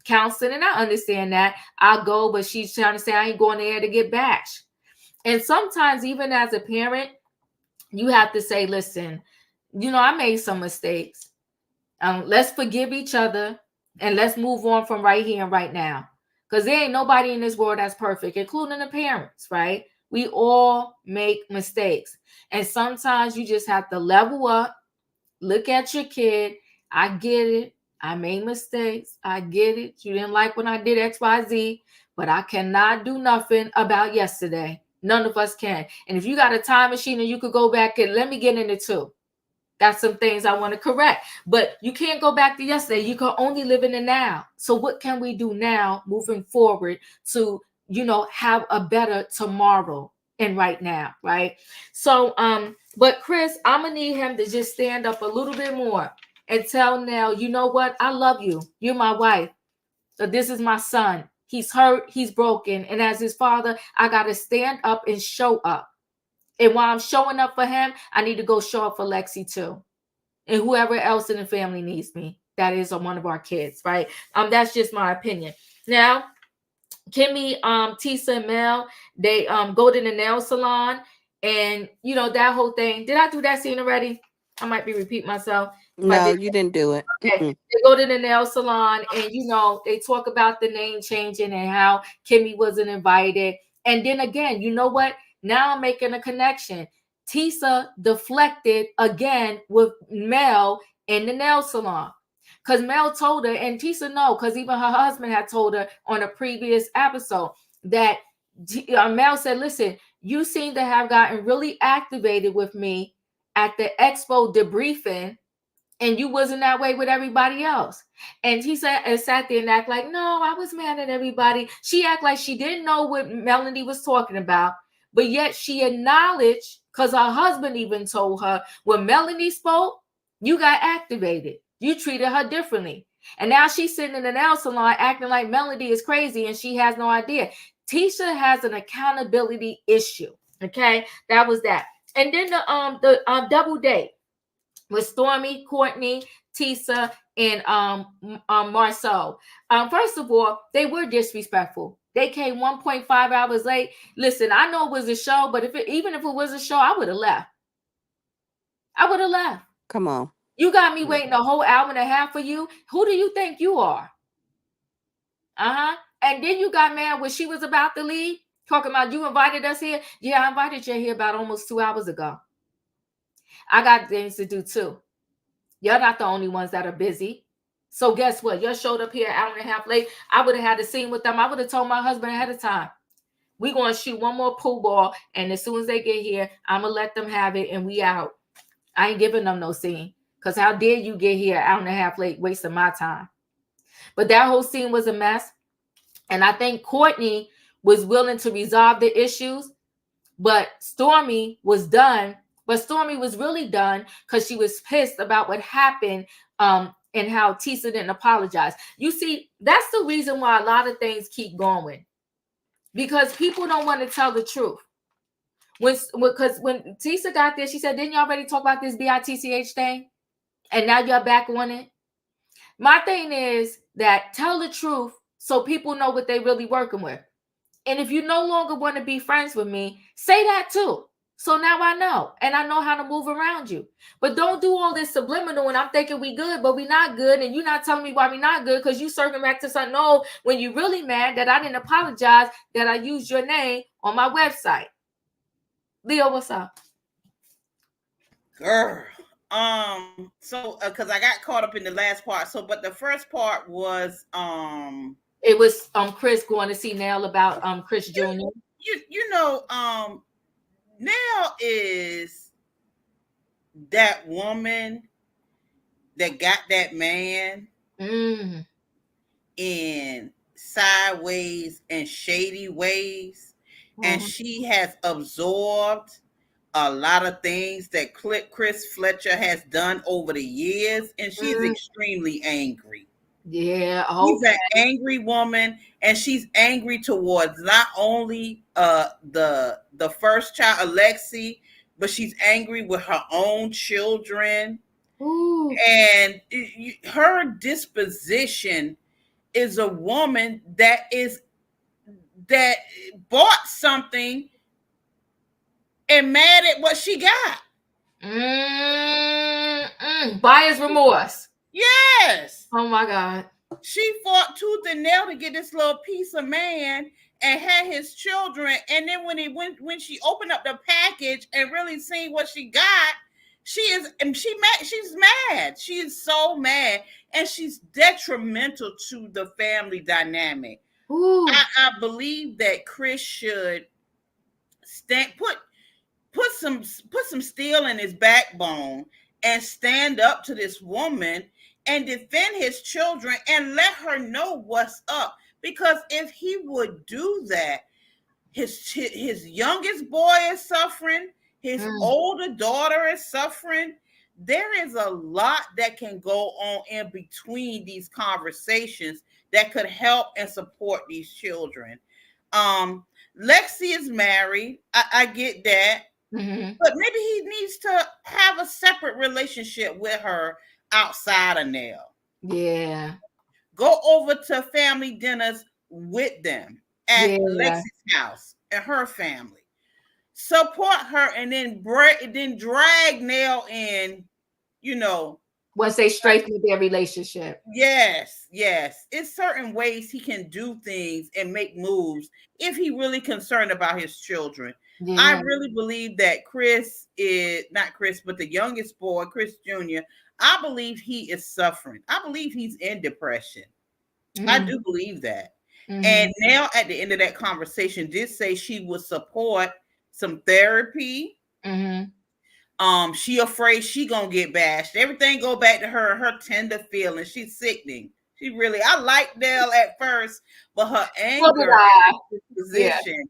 counseling, and I understand that, I'll go, but she's trying to say I ain't going there to get bashed. And sometimes, even as a parent, you have to say, listen, I made some mistakes. Let's forgive each other and let's move on from right here and right now. Because there ain't nobody in this world that's perfect, including the parents, right? We all make mistakes. And sometimes you just have to level up, look at your kid. I get it. I made mistakes. I get it. You didn't like when I did X, Y, Z, but I cannot do nothing about yesterday. None of us can. And if you got a time machine and you could go back and let me get into too. That's some things I want to correct. But you can't go back to yesterday. You can only live in the now. So what can we do now moving forward to, have a better tomorrow and right now, right? So, but Chris, I'm going to need him to just stand up a little bit more and tell Nell, you know what? I love you. You're my wife. So this is my son. He's hurt. He's broken. And as his father, I got to stand up and show up. And while I'm showing up for him, I need to go show up for Lexi too. And whoever else in the family needs me. That is one of our kids, right? That's just my opinion. Now, Kimmi, Tisa, and Mel, they go to the nail salon. And, that whole thing. Did I do that scene already? I might be repeating myself. No, you didn't do it. Okay. They go to the nail salon and, they talk about the name changing and how Kimmi wasn't invited. And then again, you know what? Now I'm making a connection. Tisa deflected again with Mel in the nail salon. Because Mel told her, and Tisa because even her husband had told her on a previous episode that Mel said, listen, you seem to have gotten really activated with me at the expo debriefing, and you wasn't that way with everybody else. And he sat there and act like, no, I was mad at everybody. She act like she didn't know what Melanie was talking about. But yet she acknowledged, because her husband even told her, when Melanie spoke, you got activated. You treated her differently. And now she's sitting in the nail salon acting like Melody is crazy and she has no idea. Tisha has an accountability issue. Okay, that was that. And then the double date with Stormi, Courtney, Tisha, and Marcel. First of all, they were disrespectful. They came 1.5 hours late. Listen, I know it was a show, but even if it was a show, I would have left. I would have left. Come on. You got me waiting a whole hour and a half for you. Who do you think you are? And then you got mad when she was about to leave, talking about you invited us here. Yeah, I invited you here about almost 2 hours ago. I got things to do too. You're not the only ones that are busy. So guess what? You showed up here an hour and a half late. I would have had a scene with them. I would have told my husband ahead of time. We're going to shoot one more pool ball. And as soon as they get here, I'm going to let them have it and we out. I ain't giving them no scene. Because how dare you get here an hour and a half late, wasting my time. But that whole scene was a mess. And I think Courtney was willing to resolve the issues. But Stormi was done. But Stormi was really done because she was pissed about what happened and how Tisha didn't apologize. You see, that's the reason why a lot of things keep going. Because people don't want to tell the truth. Because when Tisha got there, she said, didn't you already talk about this BITCH thing? And now you're back on it. My thing is that tell the truth so people know what they're really working with. And if you no longer want to be friends with me, say that too. So now I know. And I know how to move around you. But don't do all this subliminal and I'm thinking we good, but we not good. And you're not telling me why we not good because you circling back to something old when you're really mad that I didn't apologize that I used your name on my website. Leo, what's up? Girl. So because I got caught up in the last part. So, but the first part was it was Chris going to see Nell about Chris Jr. You know, Nell is that woman that got that man in sideways and shady ways, and she has absorbed a lot of things that Chris Fletcher has done over the years, and she's extremely angry. Yeah, she's an angry woman, and she's angry towards not only the first child, Alexi, but she's angry with her own children. Ooh. And her disposition is a woman that bought something and mad at what she got. Buyer's remorse. Yes. Oh my God. She fought tooth and nail to get this little piece of man and had his children. And then when she opened up the package and really seen what she got, she's mad. She is so mad, and she's detrimental to the family dynamic. I believe that Chris should put some steel in his backbone and stand up to this woman and defend his children and let her know what's up. Because if he would do that, his youngest boy is suffering, his older daughter is suffering. There is a lot that can go on in between these conversations that could help and support these children. Lexi is married. I get that. But maybe he needs to have a separate relationship with her outside of Nell. Yeah. Go over to family dinners with them at Lexi's house and her family. Support her, and then drag Nell in, once they straighten their relationship. Yes. It's certain ways he can do things and make moves if he really concerned about his children. Yeah. I really believe that Chris is not Chris, but the youngest boy, Chris Jr., I believe he is suffering. I believe he's in depression. I do believe that. And Nell, at the end of that conversation, did say she would support some therapy. She afraid she gonna get bashed. Everything go back to her tender feelings. She's sickening. I liked Nell at first, but her anger position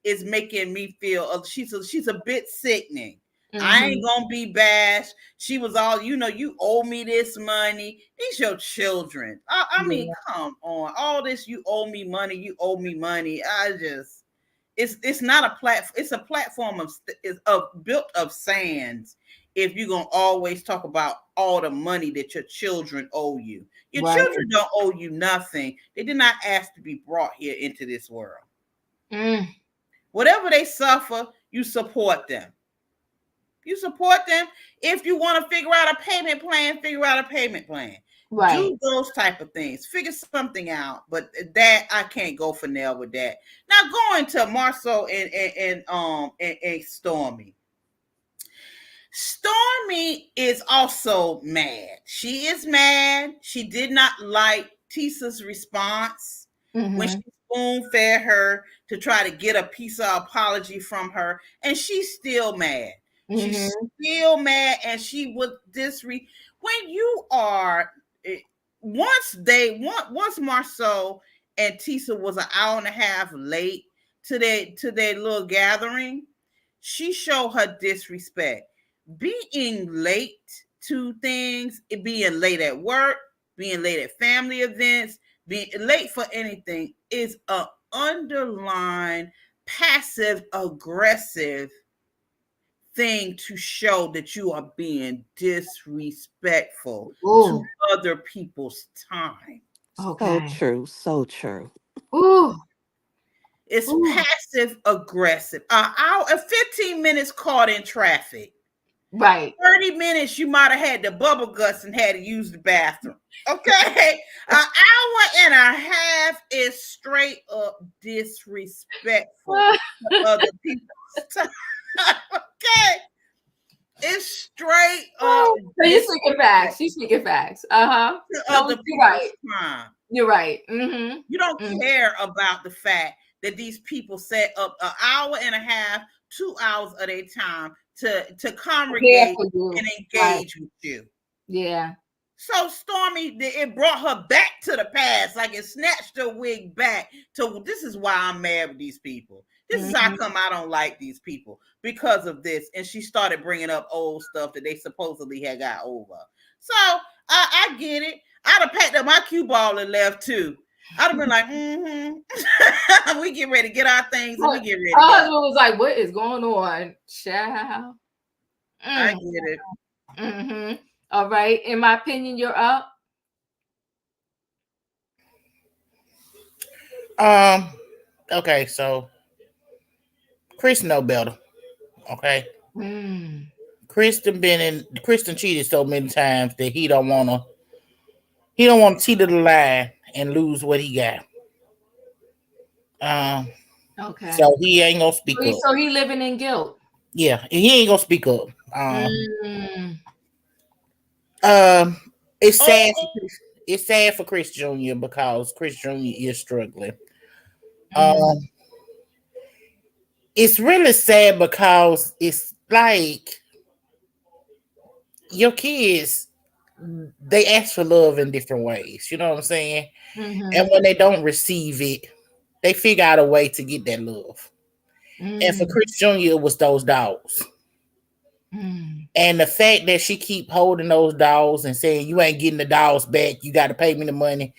is making me feel she's a bit sickening. I ain't gonna be bashed. She was all, you owe me this money. These your children. I mean, come on. All this, you owe me money. You owe me money. It's not a platform. It's a platform of built of sands. If you're gonna always talk about all the money that your children owe you, your children don't owe you nothing. They did not ask to be brought here into this world. Whatever they suffer, you support them. You support them. If you want to figure out a payment plan, figure out a payment plan. Right. Do those type of things. Figure something out. But that I can't go for Nell with that. Now going to Marceau and Stormi. Stormi is also mad. She is mad. She did not like Tisa's response when she spoon-fed her to try to get a piece of apology from her, and she's still mad. She's still mad, and she would when you are once Marceau and Tisa was an hour and a half late to their little gathering, she showed her disrespect. Being late to things, being late at work, being late at family events, being late for anything is an underlying passive aggressive thing to show that you are being disrespectful to other people's time. Okay. So true. Ooh. It's passive aggressive. An hour, 15 minutes caught in traffic. Right. 30 minutes you might have had the bubble guts and had to use the bathroom. Okay. An hour and a half is straight up disrespectful to other people's time. Okay. It's straight up. So you're speaking facts. You're speaking facts. To other people's time. You're right. You don't care about the fact that these people set up an hour and a half, 2 hours of their time to congregate and engage with you. Yeah. So Stormi, it brought her back to the past, like it snatched her wig back to, this is why I'm mad with these people. This is how come I don't like these people, because of this. And she started bringing up old stuff that they supposedly had got over. So I get it. I'd have packed up my cue ball and left too. I'd have been like, we get ready to get our things and we get ready. My husband was like, what is going on, child? I get it. All right. In my opinion, you're up. Okay, so Chris know better. Okay. Kristen cheated so many times that he don't wanna cheat to the line and lose what he got. Okay. So he ain't gonna speak up. So he living in guilt. Yeah, he ain't gonna speak up. It's sad. It's sad for Chris Jr. because Chris Jr. is struggling. It's really sad because it's like your kids, they ask for love in different ways. You know what I'm saying? And when they don't receive it, they figure out a way to get that love. And for Chris Jr., it was those dogs. And the fact that she keep holding those dogs and saying, you ain't getting the dogs back, you got to pay me the money,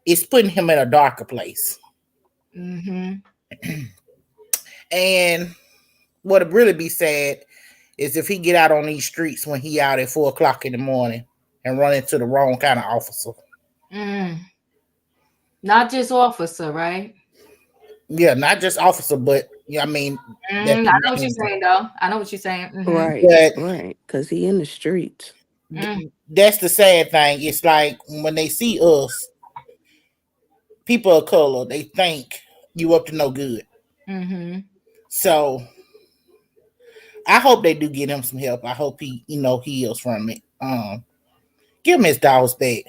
it's putting him in a darker place. And what'd really be sad is if he get out on these streets when he out at 4:00 in the morning and run into the wrong kind of officer. Not just officer, right? Yeah, not just officer, but I mean, I know what you're saying, though. I know what you're saying. Right, right, because he in the streets. That's the sad thing. It's like when they see us, people of color, they think you up to no good. So I hope they do get him some help. I hope he, heals from it. Give him his dogs back.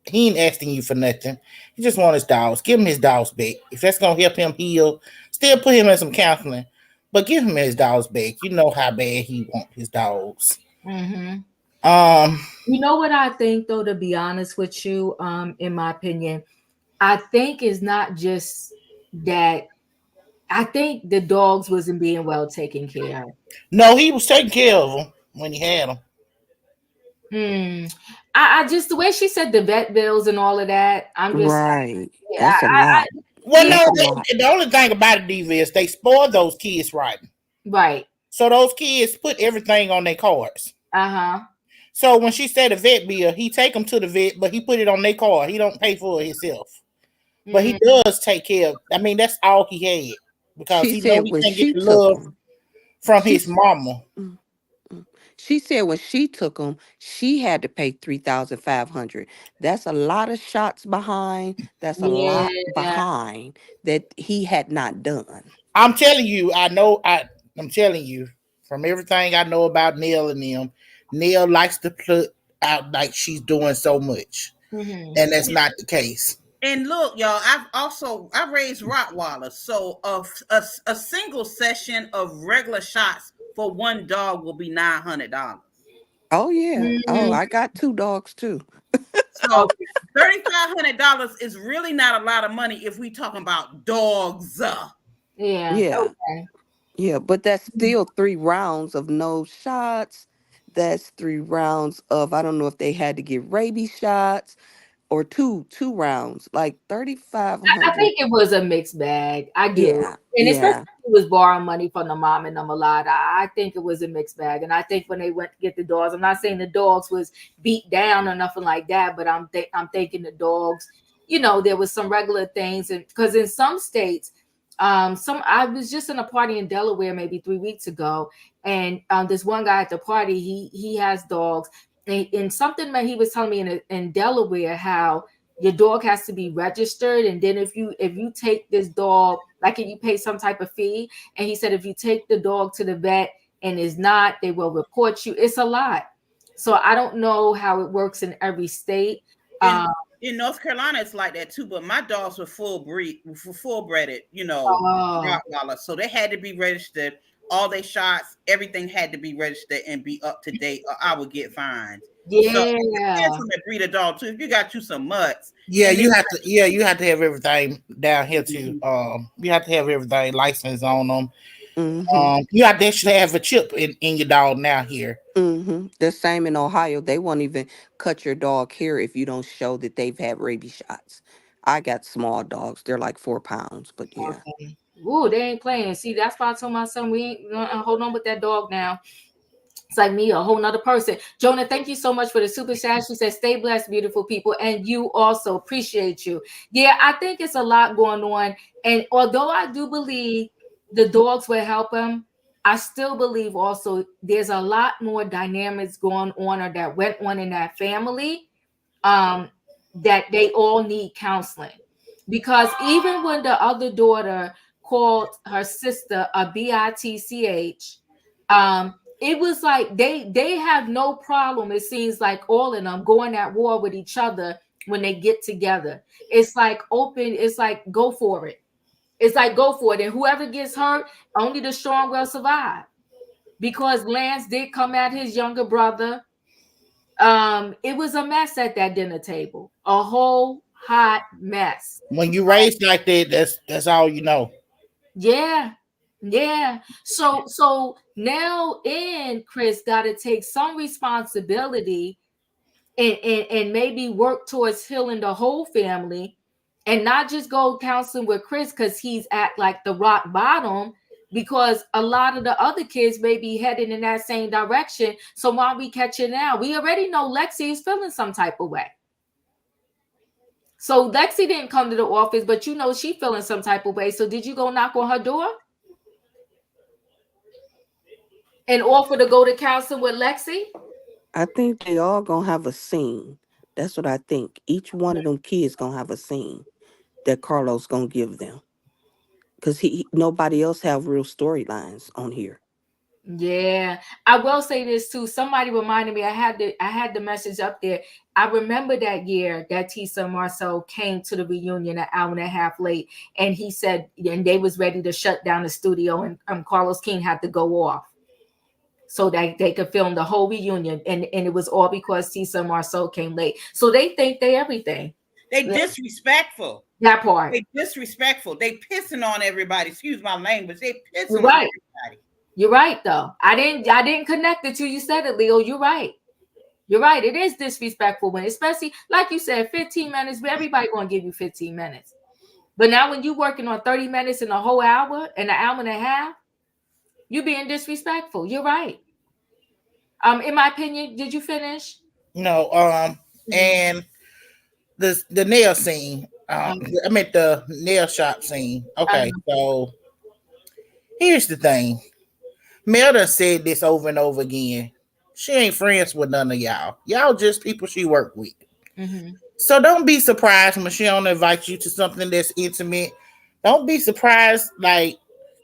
He ain't asking you for nothing. He just wants his dogs. Give him his dogs back. If that's gonna help him heal, still put him in some counseling, but give him his dogs back. You know how bad he wants his dogs. You know what I think, though, to be honest with you, in my opinion, I think it's not just that I think the dogs wasn't being well taken care of. No, he was taking care of them when he had them. I just the way she said the vet bills and all of that. I'm just Right. yeah. That's a lot. Well, Yeah, no, That's a lot. the only thing about it, Diva, is they spoil those kids right. right. So those kids put everything on their cards. Uh-huh. So when she said a vet bill, he take them to the vet, but he put it on their card. He don't pay for it himself. But he does take care of. I mean, that's all he had because She he know said he when can't get she the took love them, from she his s- mama. mm, mm. She said when she took them, she had to pay 3,500. That's a lot of shots behind. That's a lot Yeah. behind that he had not done. I'm telling you, I know. I'm telling you from everything I know about Nell and them. Nell likes to put out like she's doing so much, and that's not the case. And look, y'all, I raised Rottweilers, so a single session of regular shots for one dog will be $900. Oh yeah. Oh, Mhm. I got 2 dogs too. So Okay. $3,500 is really not a lot of money if we talking about dogs. Yeah. Yeah. Okay. Yeah, but that's still 3 rounds of no shots. That's 3 rounds of I don't know if they had to get rabies shots or two rounds. Like I 3,500. think it was a mixed bag. I do. Yeah. And especially Yeah. if he was borrowing money from the mom and them a lot. I think it was a mixed bag. And I think when they went to get the dogs, I'm not saying the dogs was beat down or nothing like that, but I'm thinking the dogs, there was some regular things. And because in some states, I was just in a party in Delaware maybe 3 weeks ago, and this one guy at the party, he has dogs. And something that he was telling me in Delaware how your dog has to be registered, and then if you take this dog, like if you pay some type of fee, and he said if you take the dog to the vet and is not, they will report you. It's a lot. So I don't know how it works in every state. In um in North Carolina, it's like that too. But my dogs were full breded, oh Rottweiler. So they had to be registered. All their shots, everything had to be registered and be up to date, or I would get fined. So it depends yeah. on the breed of dog too. If you got you some mutts, Yeah, and they you have to. Yeah, you have to have everything down here too. You have to have everything license on them. Mm-hmm. You have to actually have a chip in your dog now here. Mm-hmm. The same in Ohio. They won't even cut your dog hair if you don't show that they've had rabies shots. I got small dogs. They're like 4 pounds, but yeah. Okay. Ooh, they ain't playing. See, that's why I told my son we ain't hold on with that dog now. It's like me, a whole nother person. Jonah, thank you so much for the super chat. She says, stay blessed, beautiful people. And you also appreciate you. Yeah, I think it's a lot going on. And although I do believe the dogs will help him, I still believe also there's a lot more dynamics going on or that went on in that family, um, that they all need counseling. Because even when the other daughter called her sister a bitch, it was like they have no problem. It seems like all of them going at war with each other when they get together. It's like open. It's like go for it. It's like go for it, and whoever gets hurt, only the strong will survive. Because Lance did come at his younger brother. It was a mess at that dinner table, a whole hot mess. When you raised like that, that's all you know. Yeah. Yeah. So now and Chris got to take some responsibility and maybe work towards healing the whole family and not just go counseling with Chris because he's at like the rock bottom, because a lot of the other kids may be heading in that same direction. So why we catch it now? We already know Lexi is feeling some type of way. So Lexi didn't come to the office, but she feeling some type of way. So did you go knock on her door and offer to go to counseling with Lexi? I think they all gonna have a scene. That's what I think. Each one of them kids gonna have a scene that Carlos gonna give them. Cause nobody else have real storylines on here. Yeah, I will say this too. Somebody reminded me. I had the message up there. I remember that year that Tisa and Marcel came to the reunion an hour and a half late, and he said, and they was ready to shut down the studio, and Carlos King had to go off so that they could film the whole reunion, and it was all because Tisa and Marcel came late. So they think they everything. they disrespectful. That part. They disrespectful. They pissing on everybody. Excuse my language. They You're pissing on right. everybody. You're right though. I didn't connect it till you said it, Leo. You're right. You're right. It is disrespectful when, especially like you said, 15 minutes. Everybody gonna give you 15 minutes. But now when you working on 30 minutes and a whole hour and an hour and a half, you being disrespectful. You're right. In my opinion, did you finish? No, and the nail scene. I meant the nail shop scene. Okay, so here's the thing. Mel done said this over and over again. She ain't friends with none of y'all. Y'all just people she work with. Mm-hmm. So don't be surprised when she don't invite you to something that's intimate. Don't be surprised, like,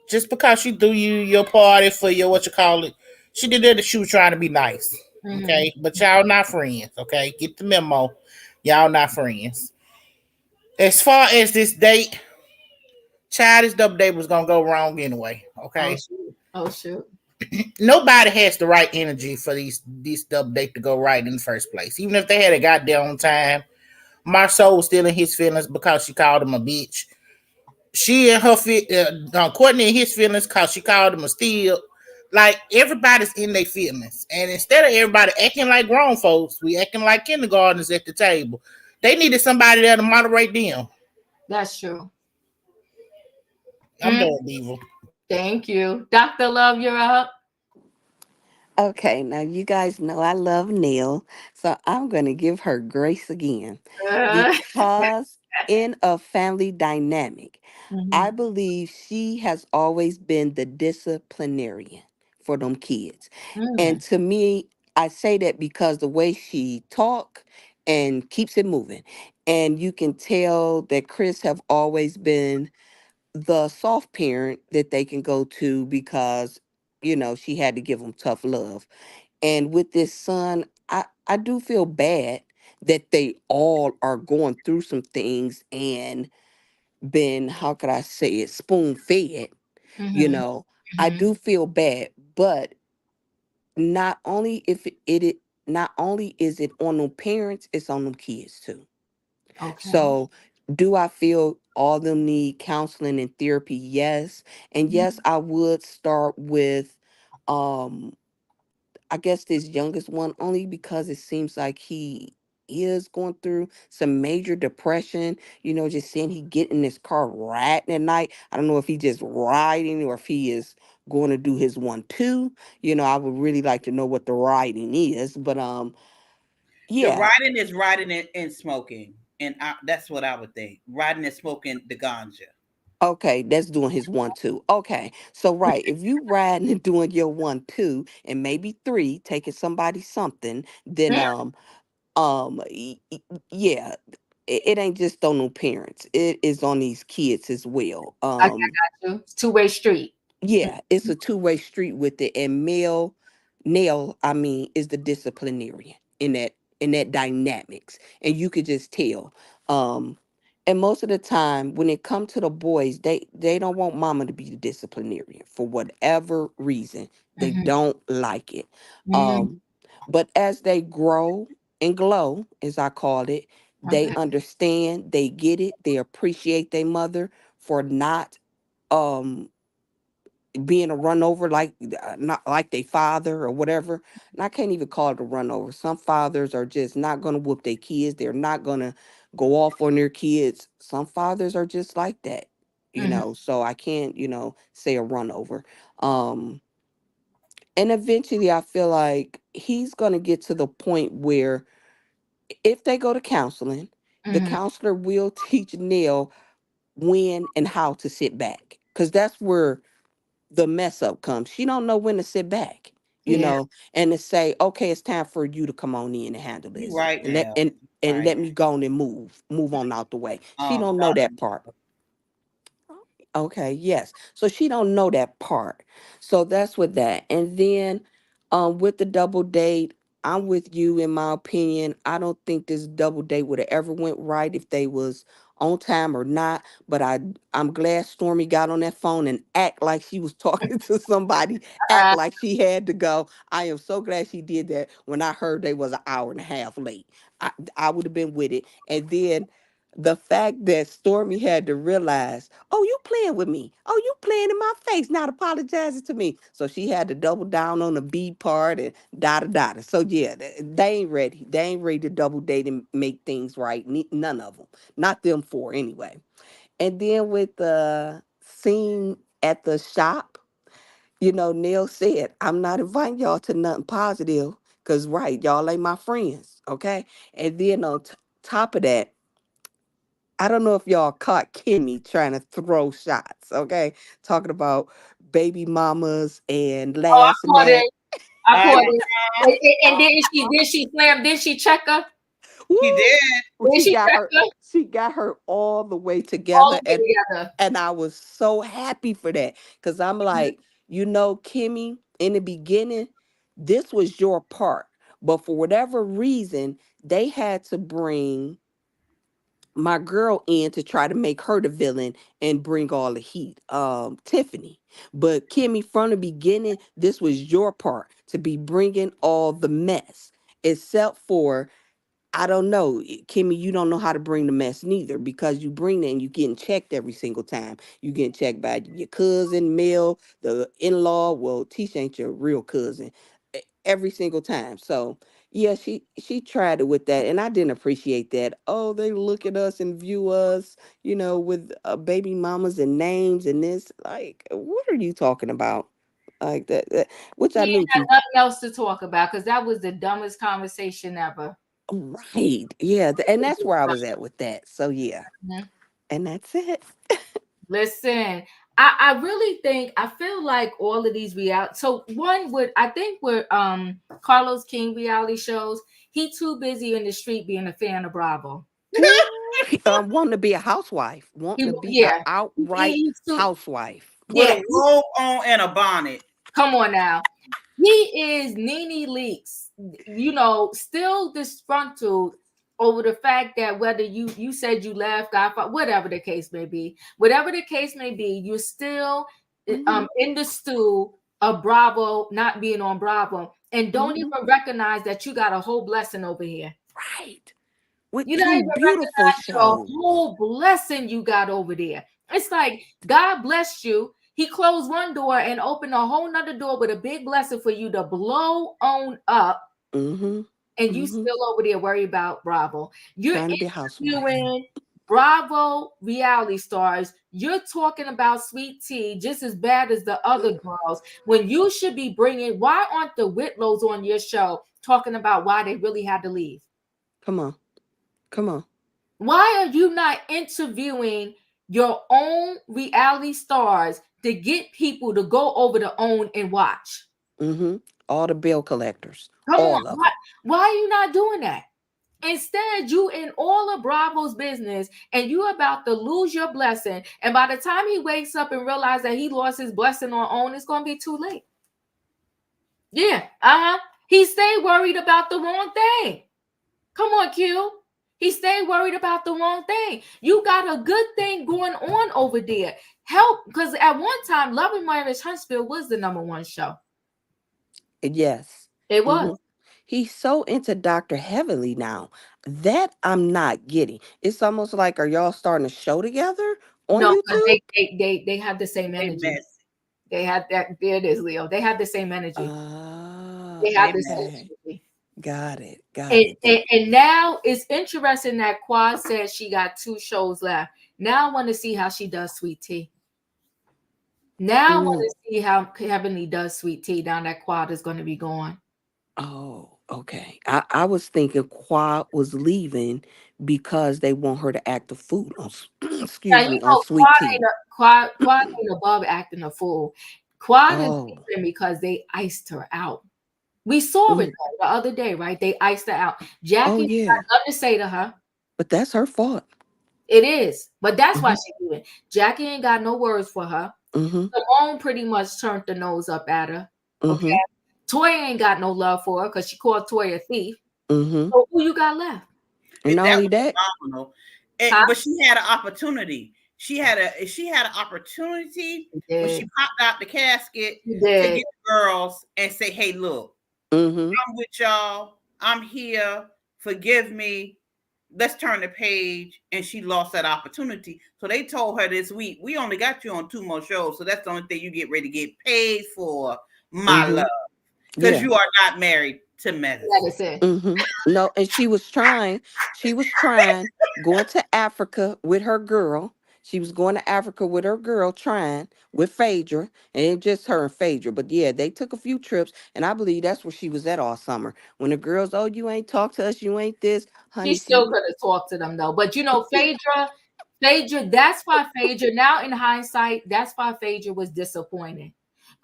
just because she threw you your party for your what you call it. She did that. She was trying to be nice. Mm-hmm. Okay. But y'all not friends. Okay. Get the memo. Y'all not friends. As far as this date, child, this double date was gonna go wrong anyway. Oh Okay. shoot. Oh shoot. Nobody has the right energy for these double date to go right in the first place. Even if they had a goddamn on time, Marceau was still in his feelings because she called him a bitch. She and her Courtney and his feelings because she called him a steal. Like everybody's in their feelings, and instead of everybody acting like grown folks, we acting like kindergartners at the table. They needed somebody there to moderate them. That's true. I'm done, Diva. Thank you. Dr. Love, you're up. Okay, now you guys know I love Nell, so I'm going to give her grace again Uh, because in a family dynamic, I mhm, believe she has always been the disciplinarian for them kids. And mm, to me, I say that because the way she talk and keeps it moving. And you can tell that Chris have always been the soft parent that they can go to because she had to give them tough love. And with this son, I do feel bad that they all are going through some things and been, how could I say it, spoon fed. you mhm, know I mhm. do feel bad, but not only if it not only is it on them parents, it's on them kids too. Okay. So, do I feel all of them need counseling and therapy? Yes. And yes, I would start with, um, I guess this youngest one, only because it seems like he is going through some major depression. Just seeing he get in his car riding at night. I don't know if he just riding or if he is going to do his 1 2. I would really like to know what the riding is. But The yeah. riding is riding and smoking, and that's what I would think. Riding and smoking the ganja. Okay, that's doing his 1 2. Okay, so right, if you riding and doing your 1 2 and maybe 3, taking somebody something, then yeah, it ain't just on no parents. It is on these kids as well. I got you. It's two-way street. Yeah, it's a two-way street with it. And Nell, I mean, is the disciplinarian in that dynamics. And you could just tell. Um, and most of the time when it comes to the boys, they don't want mama to be the disciplinarian for whatever reason. They Mhm, don't like it. mhm. Um, but as they grow and glow, as I called it, they Okay. understand, they get it, they appreciate their mother for not um being a run over like not like their father or whatever. And I can't even call it a run over. Some fathers are just not going to whoop their kids. They're not going to go off on their kids. Some fathers are just like that, Mhm, so I can't, say a run over. Um and eventually I feel like he's going to get to the point where if they go to counseling, the mhm. counselor will teach Neil when and how to sit back, cuz that's where the mess up comes. She don't know when to sit back, Yeah. and to say, okay, it's time for you to come on in and handle You this, right and let now. and Right. let me go on and move on out the way. She don't know that part. Dr. Okay, yes. So she don't know that part. So that's with that. And then with the double date, I'm with you in my opinion. I don't think this double date would have ever went right if they was on time or not. But I'm glad Stormy got on that phone and act like she was talking to somebody, act Uh, like she had to go. I am so glad she did that when I heard they was an hour and a half late. I would have been with it. And then the fact that Stormy had to realize, oh, you playing with me. Oh, you playing in my face, not apologizing to me. So she had to double down on the B part and da. So yeah, they ain't ready. They ain't ready to double date and make things right. None of them. Not them four anyway. And then with the scene at the shop, Nell said, I'm not inviting y'all to nothing positive. Cause right, y'all ain't my friends. Okay. And then on top of that, I don't know if y'all caught Kimmi trying to throw shots, okay? Talking about baby mamas and Oh, I last caught minute. it. I Uh, caught it. And did she slam? Did she check her? Woo! he did. Did She she got check her, her she got her all the way all together, the way together? and I was so happy for that. Cause I'm Mhm. like, Kimmi, in the beginning, this was your part. But for whatever reason, they had to bring my girl in to try to make her the villain and bring all the heat, Tiffany. But Kimmi, from the beginning, this was your part to be bringing all the mess, except for, I don't know, Kimmi, you don't know how to bring the mess neither, because you bring it and you getting checked every single time. You getting checked by your cousin, Mel, the in-law. Well, Tisha ain't your real cousin. Every single time. So yeah, she tried it with that, and I didn't appreciate that. Oh, they look at us and view us, with baby mamas and names and this. Like, what are you talking about? Like that, which He I ain't knew had you. nothing else to talk about because that was the dumbest conversation ever. Right. Yeah. And that's where I was at with that. So yeah. Mhm. And that's it. Listen, I really think I feel like all of these reality. So one would I think with Carlos King reality shows, he too busy in the street being a fan of Bravo. Wanting to be a housewife. Wanting He to be a yeah. outright He's too housewife. With yeah. a robe on and a bonnet. Come on now. He is Nene Leakes, still disgruntled over the fact that whether you said you left, God, whatever the case may be, you're still Hmm. in the stew of Bravo not being on Bravo, and don't Hmm. even recognize that you got a whole blessing over here. Right. With You don't two even beautiful recognize the shows. whole blessing you got over there. It's like God blessed you. He closed one door and opened a whole nother door with a big blessing for you to blow on up. Hmm. And you Hmm. still over there worried about Bravo. You're Trying to be a housewife. interviewing Bravo reality stars. You're talking about Sweet Tea just as bad as the other girls. When you should be bringing, why aren't the Whitlows on your show talking about why they really had to leave? Come on. Come on. Why are you not interviewing your own reality stars to get people to go over to own and watch? Hmm. All the bill collectors. Come on. All of Why are you not doing that? Instead, you in all of Bravo's business and you about to lose your blessing. And by the time he wakes up and realizes that he lost his blessing on own, it's going to be too late. Yeah. He stayed worried about the wrong thing. Come on, Q. He stayed worried about the wrong thing. You got a good thing going on over there. Help, because at one time, Love and Marriage Huntsville was the #1 show. it. Yes. It was. Hmm. He's so into Dr. Heavenly now. That I'm not getting. It's almost like, are y'all starting a show together on No, because YouTube? they have the same They energy. messy. They had that. There it is, Leo. They have the same energy. They have They the same Okay. energy. Got it. Got And, it. and, and now it's interesting that Quad said she got 2 shows left. Now I want to see how she does Sweet Tea. Now I want Mm. to see how Heavenly does Sweet Tea. Now that Quad is going to be gone. Oh, okay. I was thinking Quad was leaving because they want her to act a fool on, Now excuse you me, on know Sweet Tea. Quad ain't above acting a fool. Quad is Oh, leaving because they iced her out. We saw it mm. the other day, right? They iced her out. Oh Jackie got yeah. nothing to say to her. But that's her fault. It is, but that's why Hmm. she do it. Jackie ain't got no words for her. Hmm. Simone pretty much turned the nose up at her. Okay. Hmm. Toya ain't got no love for her because she called Toya a thief. Hmm. So who you got left? And not That only was that, phenomenal. Huh? But she had an opportunity. She had an opportunity She when did. she popped out the casket She to did. get the girls and say, "Hey, look, hmm I'm with y'all. I'm here. Forgive me. let's turn the page, and she lost that opportunity. So they told her this week, we only got you on 2 more shows, so that's the only thing you get ready to get paid for, my love, because you are not married to medicine. No, and she was trying going to Africa with her girl. She was going to Africa with her girl, trying with Phaedra, and it just her and Phaedra. But yeah, they took a few trips, and I believe that's where she was at all summer. When the girls, oh, you ain't talk to us, you ain't this, honey. She still could have talked to them though. But you know, Phaedra, that's why Phaedra, now in hindsight, that's why Phaedra was disappointed.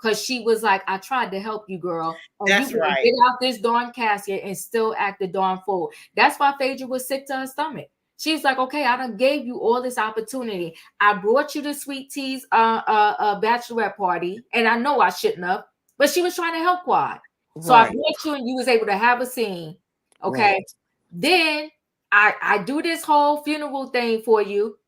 Because she was like, I tried to help you, girl. And that's you right. Get out this darn casket and still act the darn fool. That's why Phaedra was sick to her stomach. She's like, okay, I done gave you all this opportunity. I brought you to Sweet Tea's bachelorette party, and I know I shouldn't have, but she was trying to help Quad. So I brought you, and you was able to have a scene. Okay. Right. Then I do this whole funeral thing for you,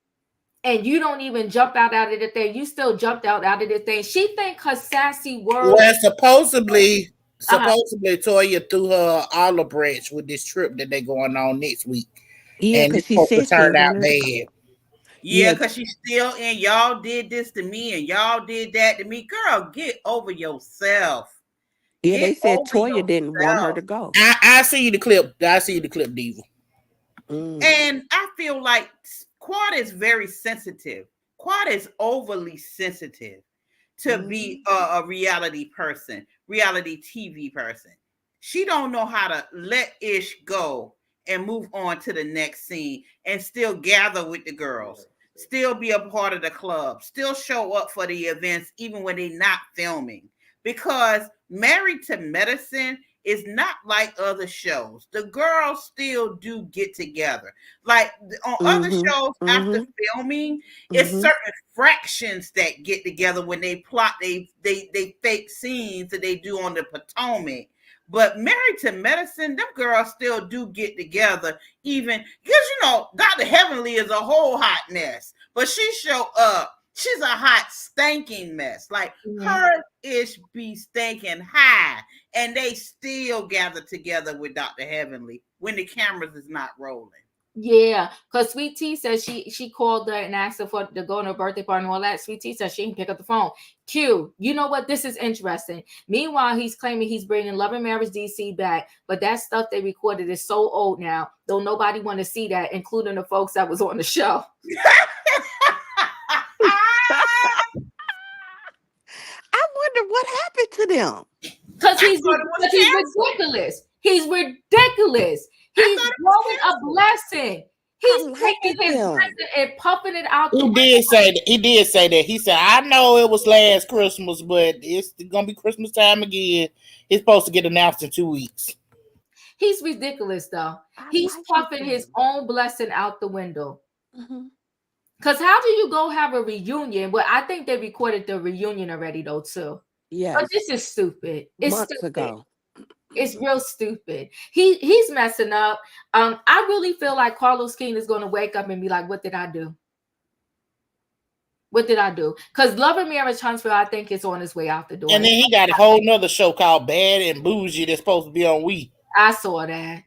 and you don't even jump out of the thing. You still jumped out of the thing. She think her sassy words. Well, supposedly Toya threw her olive branch with this trip that they going on next week. Yeah, because she said turned out bad. Yeah, because she's still in. Y'all did this to me, and y'all did that to me. Girl, get over yourself. Yeah, they said Toya didn't want her to go. I see you the clip. Diva. And I feel like Quad is very sensitive. Quad is overly sensitive to be a reality person, reality TV person. She don't know how to let Ish go and move on to the next scene and still gather with the girls, still be a part of the club, still show up for the events even when they're not filming. Because Married to Medicine is not like other shows. The girls still do get together. Like on other shows after filming, it's certain fractions that get together when they plot they fake scenes that they do on the Potomac. But Married to Medicine, them girls still do get together, even because Dr. Heavenly is a whole hot mess, but she show up. She's a hot stinking mess. Like her Ish be stinking high, and they still gather together with Dr. Heavenly when the cameras is not rolling. Yeah, because Sweet Tea says she called her and asked her to go on her birthday party and all that. Sweet Tea says she didn't pick up the phone. Q, you know what? This is interesting. Meanwhile, he's claiming he's bringing Love and Marriage DC back, but that stuff they recorded is so old now. Don't nobody want to see that, including the folks that was on the show. I wonder what happened to them. Because he's ridiculous. He's ridiculous. He's blowing a blessing. He's taking his blessing and puffing it out. He did say that. He said, I know it was last Christmas, but it's gonna be Christmas time again. It's supposed to get announced in 2 weeks. He's ridiculous, though. He's puffing his own blessing out the window. Because how do you go have a reunion? Well, I think they recorded the reunion already, though, too. Yeah. But this is stupid. It's months stupid. Ago. It's real stupid. He's messing up. I really feel like Carlos King is going to wake up and be like, what did I do? What did I do? Because Love and Marriage Huntsville, I think, is on his way out the door. And then he got a whole nother show called Bad and Bougie that's supposed to be on We. I saw that.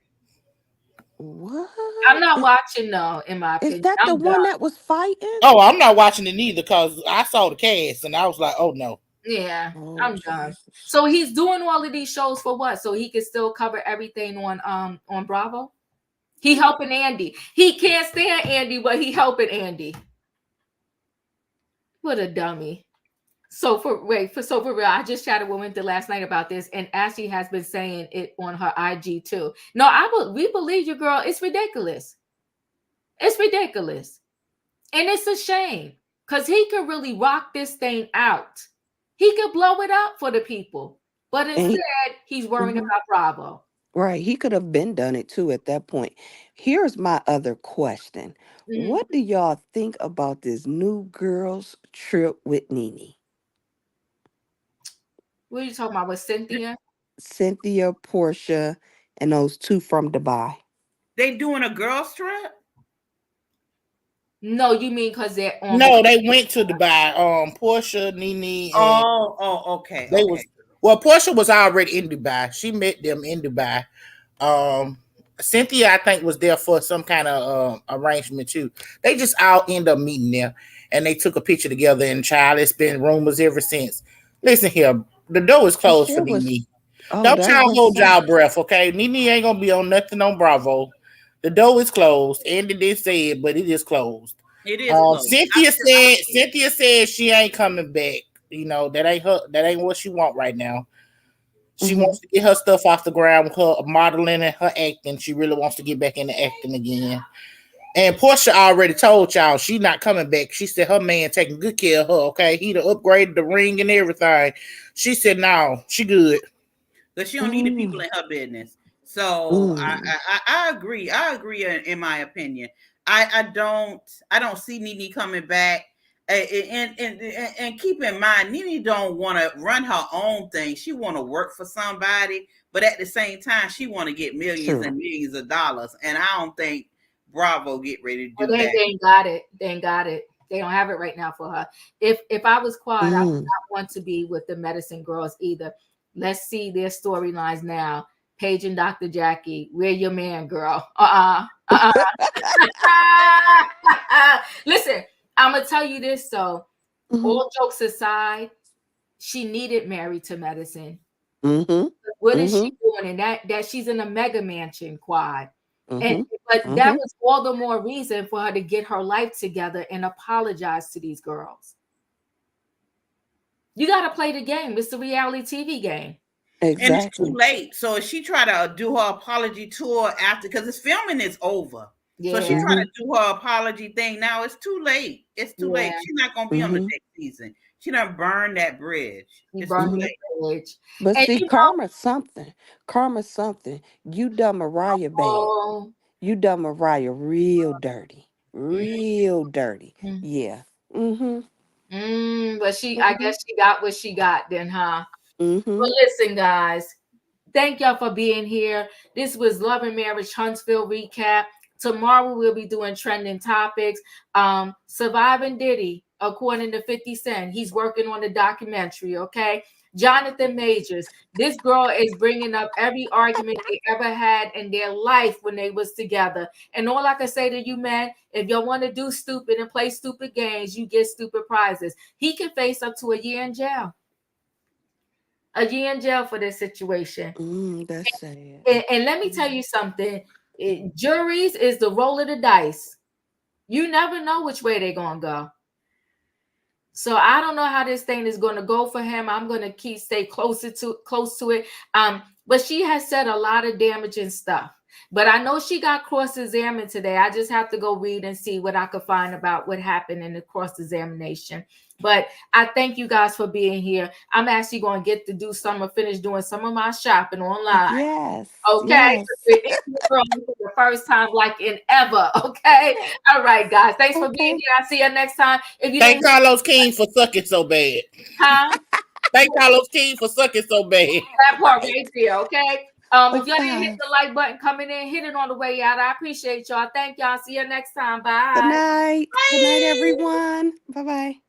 What? I'm not watching, though, in my opinion. Is that the one that was fighting? Oh, I'm not watching it either because I saw the cast and I was like, oh, no. Yeah, I'm done. So he's doing all of these shows for what? So he can still cover everything on Bravo? He helping Andy. He can't stand Andy, but he helping Andy. What a dummy. So for real, I just chatted with Winter last night about this, and Ashley has been saying it on her IG too. No, we believe you, girl. It's ridiculous. It's ridiculous. And it's a shame because he could really rock this thing out. He could blow it up for the people, but instead he's worrying about Bravo. Right. He could have been done it too at that point. Here's my other question. What do y'all think about this new girls trip with Nene? What are you talking about with Cynthia? Cynthia, Portia, and those two from Dubai. They doing a girls trip? No, you mean because they're on? No, they went to Dubai. Portia, Nene. Okay. Portia was already in Dubai. She met them in Dubai. Cynthia, I think, was there for some kind of arrangement too. They just all end up meeting there, and they took a picture together. And child, it's been rumors ever since. Listen here, the door is closed for Sure was. Nene. Oh, Don't that's y'all what hold say. y'all breath, okay? Nene ain't gonna be on nothing on Bravo. The door is closed. Andy did say it, but it is closed. It is closed. Cynthia said she ain't coming back. You know, that ain't her. That ain't what she want right now. She wants to get her stuff off the ground with her modeling and her acting. She really wants to get back into acting again. And Portia already told y'all she not coming back. She said her man taking good care of her. Okay, he done upgraded the ring and everything. She said no, she good. But she don't need the people in her business. So I agree. I agree in my opinion. I don't see Nene coming back. And keep in mind, Nene don't want to run her own thing. She want to work for somebody, but at the same time, she want to get millions and millions of dollars. And I don't think Bravo get ready to do that. They ain't got it. They ain't got it. They don't have it right now for her. If I was quiet, I would not want to be with the medicine girls either. Let's see their storylines now. Paige and Dr. Jackie, where your man, girl? Listen, I'm gonna tell you this though. All jokes aside, she needed Married to Medicine. What is she doing? And that she's in a mega mansion quad. But that was all the more reason for her to get her life together and apologize to these girls. You got to play the game. It's the reality TV game. Exactly. And it's too late. So if she try to do her apology tour after, because this filming is over. Yeah. So she try to do her apology thing now. It's too late. It's too late. She's not going to be on the next season. She done burned that bridge. It's too late. But and see, karma's something. Karma's something. You done Mariah bad. You done Mariah real dirty. Real dirty. Yeah. But I guess she got what she got then, huh? But listen, guys, thank y'all for being here. This was Love and Marriage Huntsville recap. Tomorrow we'll be doing trending topics. Surviving Diddy, according to 50 Cent. He's working on the documentary, okay? Jonathan Majors. This girl is bringing up every argument they ever had in their life when they was together. And all I can say to you, man, if y'all want to do stupid and play stupid games, you get stupid prizes. He can face up to a year in jail. A year in jail for this situation. That's sad. And let me tell you something. Juries is the roll of the dice. You never know which way they're going to go. So I don't know how this thing is going to go for him. I'm going to stay close to it. But she has said a lot of damaging stuff. But I know she got cross-examined today. I just have to go read and see what I could find about what happened in the cross-examination. But I thank you guys for being here. I'm actually going to get to finish doing some of my shopping online. Yes. Okay. Yes. For the first time like in ever. Okay. All right, guys. Thanks for being here. I'll see you next time. If you thank Carlos King for sucking so bad. Huh? Thank Carlos King for sucking so bad. That part right there. Okay. If y'all didn't hit the like button coming in, hit it on the way out. I appreciate y'all. Thank y'all. See you next time. Bye. Good night. Bye. Good night, everyone. Bye-bye.